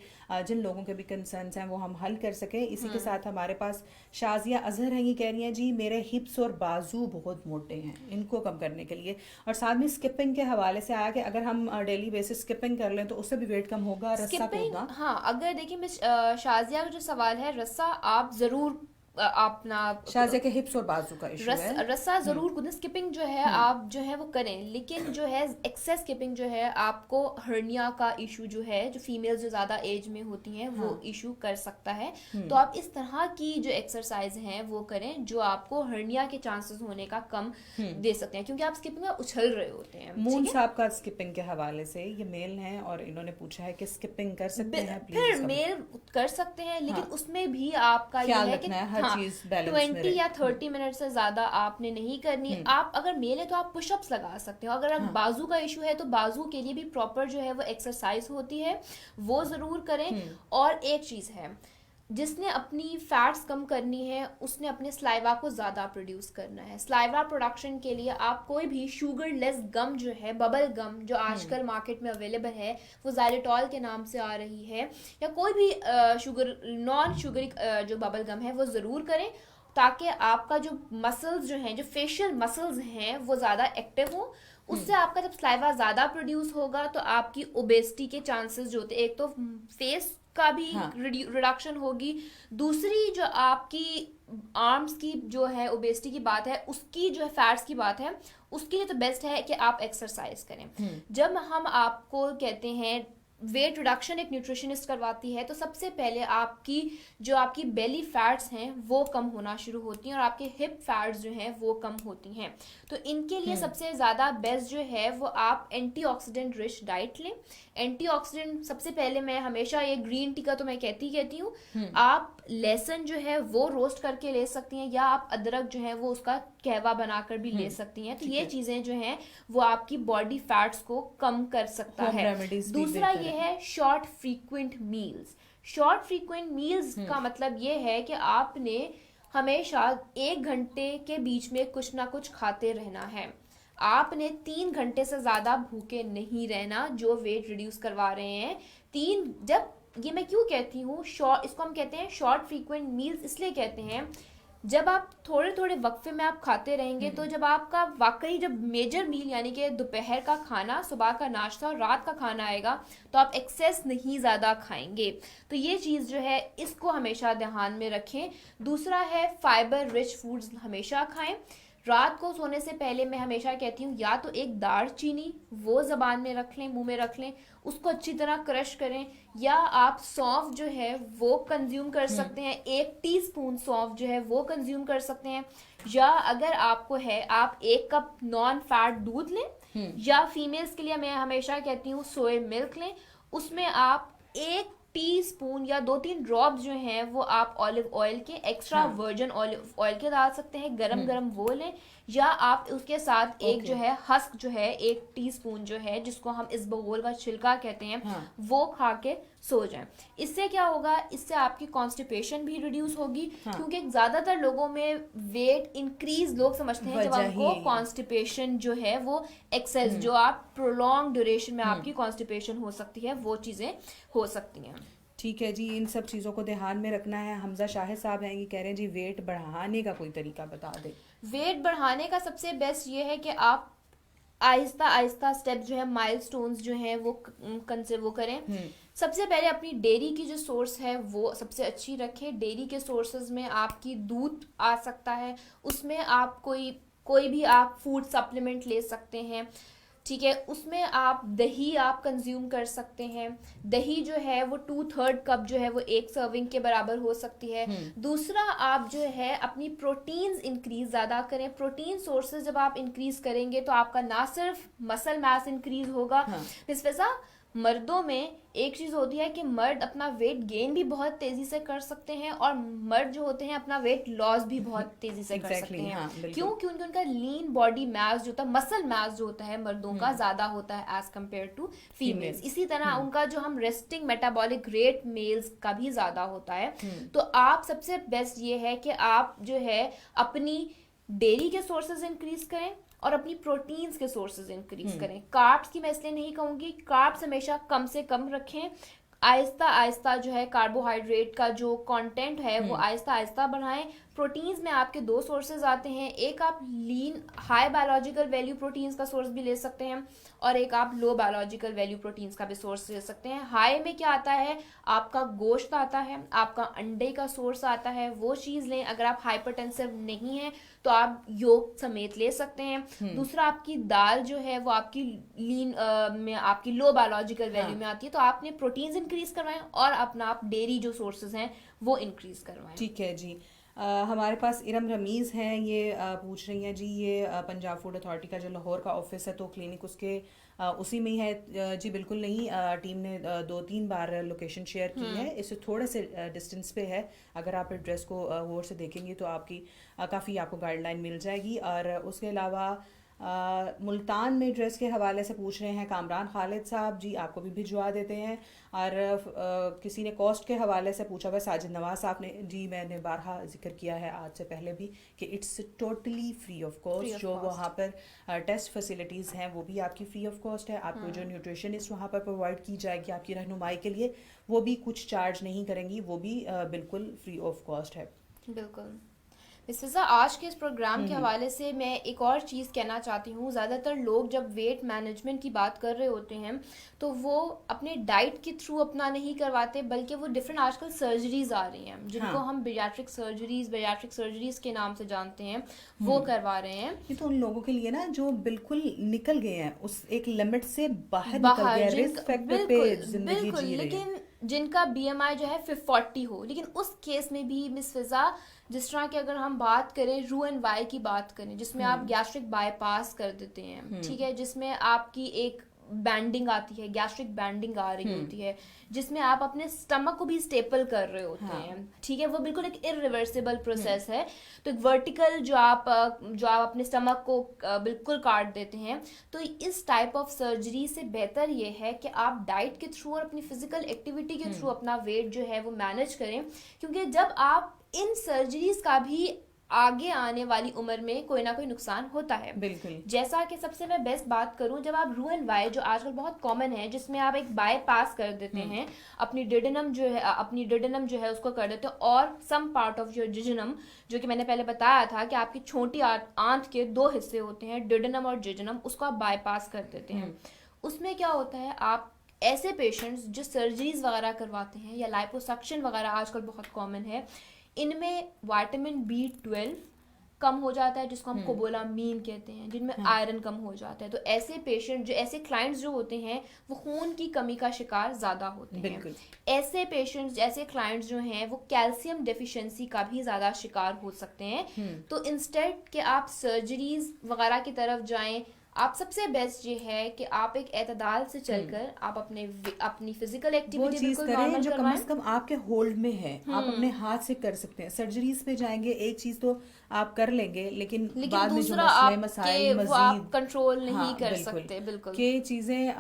जिन लोगों के भी कंसर्न्स हैं वो हम हल कर सकें। इसी के साथ हमारे पास शाजिया अजहर हैं, ये कह रही हैं जी मेरे हिप्स और बाजू बहुत मोटे हैं, इनको कम करने के लिए। और साथ में स्किपिंग के हवाले से आया कि अगर हम डेली बेसिस स्किपिंग कर लें तो उससे भी वेट कम होगा, रस्सा कूदना। हाँ, अगर देखिए मिस शाजिया का जो सवाल है, रस्सा आप जरूर अपना शाजिया के हिप्स और बाजू का इशू है, रस्सा जरूर कूदें। स्किपिंग जो है आप जो है वो करें, लेकिन जो है एक्सेस स्किपिंग जो है आपको हर्निया का इशू जो है, जो फीमेल्स जो ज्यादा एज में होती हैं वो इशू कर सकता है। तो आप इस तरह की जो एक्सरसाइज हैं वो करें जो आपको हर्निया के चांसेस होने का कम दे सकते हैं, क्योंकि आप स्किपिंग में उछल रहे होते हैं। मून साहब का स्किपिंग के हवाले से, ये मेल हैं और इन्होंने पूछा है कि स्किपिंग कर सकते हैं फिर मेल कर सकते हैं, लेकिन उसमें भी आपका ये है कि 20 या 30 मिनट से ज्यादा आपने नहीं करनी। आप अगर मेल है तो आप पुशअप्स लगा सकते हो। अगर आप बाजू का इशू है तो बाजू के लिए भी प्रॉपर जो है वो एक्सरसाइज होती है, वो जरूर करें। और एक चीज है, जिसने अपनी फैट्स कम करनी है उसने अपने स्लाइवा को ज़्यादा प्रोड्यूस करना है। स्लाइवा प्रोडक्शन के लिए आप कोई भी शुगर लेस गम जो है, बबल गम जो आजकल मार्केट में अवेलेबल है, वो ज़ाइलेटॉल के नाम से आ रही है, या कोई भी नॉन शुगरिक जो बबल गम है वो ज़रूर करें, ताकि आपका जो मसल्स जो हैं, जो फेशियल मसल्स हैं, वो ज़्यादा एक्टिव हों। उससे आपका जब स्लाइवा ज़्यादा प्रोड्यूस होगा तो आपकी ओबेसिटी के चांसेस जो होते हैं, एक तो फेस का भी रिडक्शन होगी, दूसरी जो आपकी आर्म्स की जो है ओबेसिटी की बात है, उसकी जो है फैट्स की बात है, उसके लिए तो बेस्ट है कि आप एक्सरसाइज करें। जब हम आपको कहते हैं वेट रिडक्शन एक न्यूट्रिशनिस्ट करवाती है, तो सबसे पहले आपकी बेली फैट्स हैं वो कम होना शुरू होती हैं और आपके हिप फैट्स जो हैं वो कम होती हैं। तो इनके लिए सबसे ज़्यादा बेस्ट जो है वो आप एंटीऑक्सीडेंट रिच डाइट लें। एंटीऑक्सीडेंट सबसे पहले, मैं हमेशा ये ग्रीन टी का तो मैं कहती हूँ, आप लहसुन जो है वो रोस्ट करके ले सकती हैं, या आप अदरक जो है वो उसका कहवा बनाकर भी ले सकती हैं। तो ये चीज़ें जो हैं वो आपकी बॉडी फैट्स को कम कर सकता है। दूसरा ये है short frequent meals. Short frequent meals का मतलब ये है कि आपने हमेशा 1 घंटे के बीच में कुछ ना कुछ खाते रहना है। आपने 3 घंटे से ज्यादा भूखे नहीं रहना जो वेट रिड्यूस करवा रहे हैं। तीन जब ये मैं क्यों कहती हूँ शॉर्ट, इसको हम कहते हैं शॉर्ट फ्रीक्वेंट मील्स, इसलिए कहते हैं जब आप थोड़े थोड़े वक्फे में आप खाते रहेंगे तो जब आपका वाकई जब मेजर मील यानी कि दोपहर का खाना, सुबह का नाश्ता और रात का खाना आएगा तो आप एक्सेस नहीं ज़्यादा खाएंगे। तो ये चीज़ जो है इसको हमेशा ध्यान में रखें। दूसरा है फाइबर रिच फूड्स हमेशा खाएं। रात को सोने से पहले मैं हमेशा कहती हूँ या तो एक दालचीनी वो ज़बान में रख लें, मुंह में रख लें, उसको अच्छी तरह क्रश करें, या आप सौंफ जो है वो कंज्यूम कर सकते हैं, 1 टीस्पून सौंफ जो है वो कंज्यूम कर सकते हैं। या अगर आपको है आप 1 कप नॉन फैट दूध लें, या फीमेल्स के लिए मैं हमेशा कहती हूँ सोया मिल्क लें, उसमें आप 1 टीस्पून या 2-3 ड्रॉप्स जो हैं वो आप ऑलिव ऑयल के, एक्स्ट्रा वर्जिन ऑलिव ऑयल के डाल सकते हैं, गरम गरम वो लें। या आप उसके साथ एक जो है हस्क जो है 1 टीस्पून जो है जिसको हम इसबगोल का छिलका कहते हैं वो खा के सो जाएं। इससे क्या होगा, इससे आपकी कॉन्स्टिपेशन भी रिड्यूस होगी। क्योंकि ज्यादातर लोगों में वेट इंक्रीज लोग समझते हैं जब आपको कॉन्स्टिपेशन जो है वो एक्सेस जो आप प्रोलॉन्ग ड्यूरेशन में आपकी कॉन्स्टिपेशन हो सकती है, वो चीजें हो सकती हैं। ठीक है जी, इन सब चीज़ों को ध्यान में रखना है। हमजा शाहिद साहब हैं, ये कह रहे हैं जी वेट बढ़ाने का कोई तरीका बता दें। वेट बढ़ाने का सबसे बेस्ट ये है कि आप आहिस्ता आहिस्ता स्टेप जो है, माइलस्टोन्स जो हैं वो वो करें। सबसे पहले अपनी डेयरी की जो सोर्स है वो सबसे अच्छी रखें। डेयरी के सोर्सेज में आपकी दूध आ सकता है, उसमें आप कोई भी आप फूड सप्लीमेंट ले सकते हैं, ठीक है। उसमें आप दही आप कंज्यूम कर सकते हैं। दही जो है वो 2/3 कप जो है वो 1 सर्विंग के बराबर हो सकती है। दूसरा आप जो है अपनी प्रोटीन्स इंक्रीज ज़्यादा करें। प्रोटीन सोर्सेज जब आप इंक्रीज करेंगे तो आपका ना सिर्फ मसल मास इंक्रीज होगा, इस वजह मर्दों में एक चीज होती है कि मर्द अपना वेट गेन भी बहुत तेजी से कर सकते हैं और मर्द जो होते हैं अपना वेट लॉस भी बहुत तेजी से कर सकते हैं। क्यों? क्योंकि उनका लीन बॉडी मास जो होता है, मसल मास जो होता है मर्दों का ज्यादा होता है एज कम्पेयर टू फीमेल्स। इसी तरह उनका जो हम रेस्टिंग मेटाबॉलिक रेट मेल्स का भी ज्यादा होता है। तो आप सबसे बेस्ट ये है कि आप जो है अपनी डेयरी के सोर्सेज इंक्रीज करें और अपनी प्रोटीन्स के सोर्सेज इंक्रीज करें। कार्ब्स की मैं इसलिए नहीं कहूंगी, कार्ब्स हमेशा कम से कम रखें। आहिस्ता आहिस्ता जो है कार्बोहाइड्रेट का जो कंटेंट है वो आहिस्ता आहिस्ता बढ़ाएं। प्रोटीन्स में आपके 2 सोर्सेज आते हैं, एक आप लीन हाई बायोलॉजिकल वैल्यू प्रोटीन्स का सोर्स भी ले सकते हैं और एक आप लो बायोलॉजिकल वैल्यू प्रोटीन्स का भी सोर्स ले सकते हैं। हाई में क्या आता है, आपका गोश्त आता है, आपका अंडे का सोर्स आता है, वो चीज़ लें। अगर आप हाइपरटेंसिव नहीं है तो आप योग समेत ले सकते हैं। दूसरा आपकी दाल जो है वो आपकी लीन में आपकी लो बायोलॉजिकल वैल्यू में आती है, तो आपने प्रोटीन्स इंक्रीज करवाएं और अपना आप डेयरी जो सोर्सेज हैं वो इंक्रीज करवाएं। ठीक है जी। हमारे पास इरम रमीज़ हैं, ये पूछ रही हैं जी, ये पंजाब फूड अथॉरिटी का जो लाहौर का ऑफिस है तो क्लिनिक उसके उसी में ही है जी? बिल्कुल नहीं, टीम ने 2-3 बार लोकेशन शेयर की है, इससे थोड़े से डिस्टेंस पे है। अगर आप एड्रेस को गौर से देखेंगे तो आपकी काफ़ी आपको गाइडलाइन मिल जाएगी। और उसके अलावा मुल्तान में ड्रेस के हवाले से पूछ रहे हैं कामरान खालिद साहब जी, आपको भी भिजवा देते हैं। और किसी ने कॉस्ट के हवाले से पूछा हुआ साजिद नवाज साहब ने जी, मैंने बारहा जिक्र किया है आज से पहले भी कि it's totally free of cost. जो वहाँ पर टेस्ट फैसिलिटीज़ हैं वो भी आपकी फ्री ऑफ कॉस्ट है। आपको जो न्यूट्रिशनिस्ट वहाँ पर प्रोवाइड की जाएगी आपकी रहनुमाई के लिए, वो भी कुछ चार्ज नहीं करेंगी, वो भी बिल्कुल फ्री ऑफ कॉस्ट है। बिल्कुल। मिस्टर आज के इस प्रोग्राम के हवाले से मैं एक और चीज़ कहना चाहती हूँ। ज़्यादातर लोग जब वेट मैनेजमेंट की बात कर रहे होते हैं तो वो अपने डाइट के थ्रू अपना नहीं करवाते, बल्कि वो डिफरेंट आजकल सर्जरीज आ रही हैं जिनको हम बेरियाट्रिक सर्जरीज के नाम से जानते हैं, वो करवा रहे हैं। ये तो उन लोगों के लिए ना जो बिल्कुल निकल गए हैं उस एक लिमिट से बाहर निकल गए, रिस्क फैक्टर पे जिंदगी जी रहे हैं, लेकिन जिनका BMI जो है 40 हो। लेकिन उस केस में भी मिस फिजा, जिस तरह की अगर हम बात करें RUNY की बात करें जिसमें आप गैस्ट्रिक बाईपास कर देते हैं, ठीक है, जिसमें आपकी एक बैंडिंग आती है, गैस्ट्रिक बैंडिंग आ रही होती है, जिसमें आप अपने स्टमक को भी स्टेपल कर रहे होते हैं, ठीक है, वो बिल्कुल एक इरिवर्सिबल प्रोसेस है। तो एक वर्टिकल जो आप अपने स्टमक को बिल्कुल काट देते हैं, तो इस टाइप ऑफ सर्जरी से बेहतर ये है कि आप डाइट के थ्रू और अपनी फिजिकल एक्टिविटी के थ्रू अपना वेट जो है वो मैनेज करें, क्योंकि जब आप इन सर्जरीज का भी आगे आने वाली उम्र में कोई ना कोई नुकसान होता है। बिल्कुल। जैसा कि सबसे मैं बेस्ट बात करूं, जब आप Roux-en-Y जो आजकल बहुत कॉमन है, जिसमें आप एक बाईपास कर देते हैं, अपनी डिडेनम जो है उसको कर देते हैं, और सम पार्ट ऑफ योर जिजनम, जो कि मैंने पहले बताया था कि आपकी छोटी आंत के 2 हिस्से होते हैं, डिडेनम और जिजनम, उसको आप बाईपास कर देते हैं। उसमें क्या होता है, आप ऐसे पेशेंट्स जो सर्जरीज वगैरह करवाते हैं या लाइपोसक्शन वगैरह आजकल बहुत कॉमन है, इनमें विटामिन B12 कम हो जाता है, जिसको हम कोबोलामीन कहते हैं, जिनमें आयरन कम हो जाता है। तो ऐसे पेशेंट जो ऐसे क्लाइंट्स जो होते हैं वो खून की कमी का शिकार ज़्यादा होते हैं। ऐसे पेशेंट्स, ऐसे क्लाइंट्स जो हैं वो कैल्शियम डेफिशिएंसी का भी ज़्यादा शिकार हो सकते हैं। तो इंस्टेड कि आप सर्जरीज वगैरह की तरफ जाएं, आप सबसे बेस्ट ये है कि आप एक एतदाल से चलकर आप अपनी फिजिकल एक्टिविटी बिल्कुल नॉर्मल जो कम से कम आपके होल्ड में है, आप अपने हाथ से कर सकते हैं। सर्जरीज पे जाएंगे, एक चीज तो आप कर लेंगे, लेकिन बाद में जो मसले मसाइल मजीद आप कंट्रोल नहीं कर सकते। बिल्कुल कि चीजें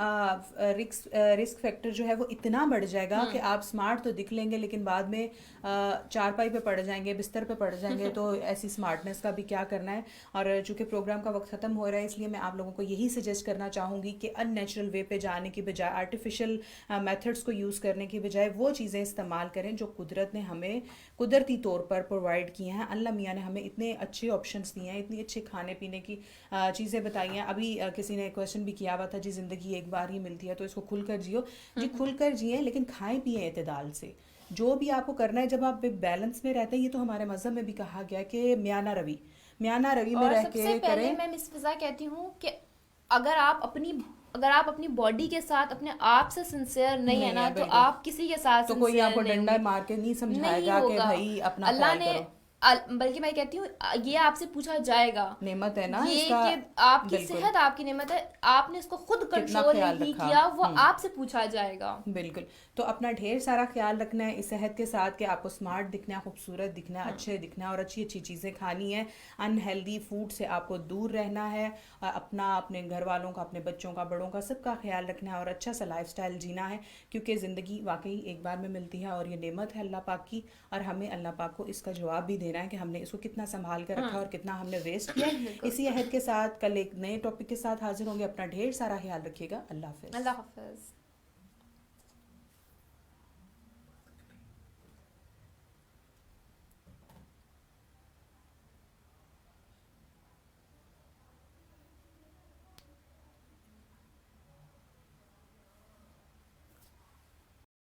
रिस्क फैक्टर जो है वो इतना बढ़ जाएगा कि आप स्मार्ट तो दिख लेंगे, लेकिन बाद में चारपाई पे पड़ जाएंगे, बिस्तर पे पड़ जाएंगे। तो ऐसी स्मार्टनेस का भी क्या करना है। और चूंकि प्रोग्राम का वक्त खत्म हो रहा है, इसलिए मैं आप लोगों को यही सजेस्ट करना चाहूँगी कि अननेचुरल वे पे जाने की बजाय, आर्टिफिशियल मेथड्स को यूज़ करने की बजाय वो चीज़ें इस्तेमाल करें जो कुदरत ने हमें कुदरती तौर पर प्रोवाइड की हैं। अल्लाह मियाँ ने हमें इतने अच्छे ऑप्शंस दिए हैं, इतनी अच्छे खाने पीने की चीज़ें बताई हैं। अभी किसी ने क्वेश्चन भी किया हुआ था जी, ज़िंदगी एक बार ही मिलती है तो इसको खुलकर जियो। जी खुलकर जिए, लेकिन खाएं पिए एतदाल से। जो भी आपको करना है, जब आप बैलेंस में रहते हैं, ये तो हमारे मज़हब में भी कहा गया कि म्याना रवि में रह के करें। मैं मिस फिजा कहती हूँ कि अगर आप अपनी बॉडी के साथ अपने आप से सिंसियर नहीं है ना, तो आप किसी के साथ तो कोई आपको डंडा मार के नहीं समझाएगा कि भाई अपना अल्लाह ने, बल्कि मैं कहती हूँ ये आपसे पूछा जाएगा, नेमत है ना ये इसका, कि आपकी सेहत आपकी नेमत है, आपने इसको खुद कंट्रोल नहीं किया, वो आपसे पूछा जाएगा। बिल्कुल। तो अपना ढेर सारा ख्याल रखना है इस सेहत के साथ कि आपको स्मार्ट दिखना है, खूबसूरत दिखना है, अच्छे दिखना है और अच्छी अच्छी चीज़ें खानी है। अनहेल्दी फूड से आपको दूर रहना है, अपना, अपने घर वालों का, अपने बच्चों का, बड़ों का, सबका ख्याल रखना है और अच्छा सा लाइफस्टाइल जीना है, क्योंकि ज़िंदगी वाकई एक बार में मिलती है और ये नेमत है अल्लाह पाक की। और हमें अल्लाह पाक को इसका जवाब भी देना है कि हमने इसको कितना संभाल कर रखा और कितना हमने वेस्ट किया। इसी अहद के साथ कल एक नए टॉपिक के साथ हाजिर होंगे। अपना ढेर सारा ख्याल रखिएगा। अल्लाह हाफ़िज़। अल्लाह हाफ़िज़।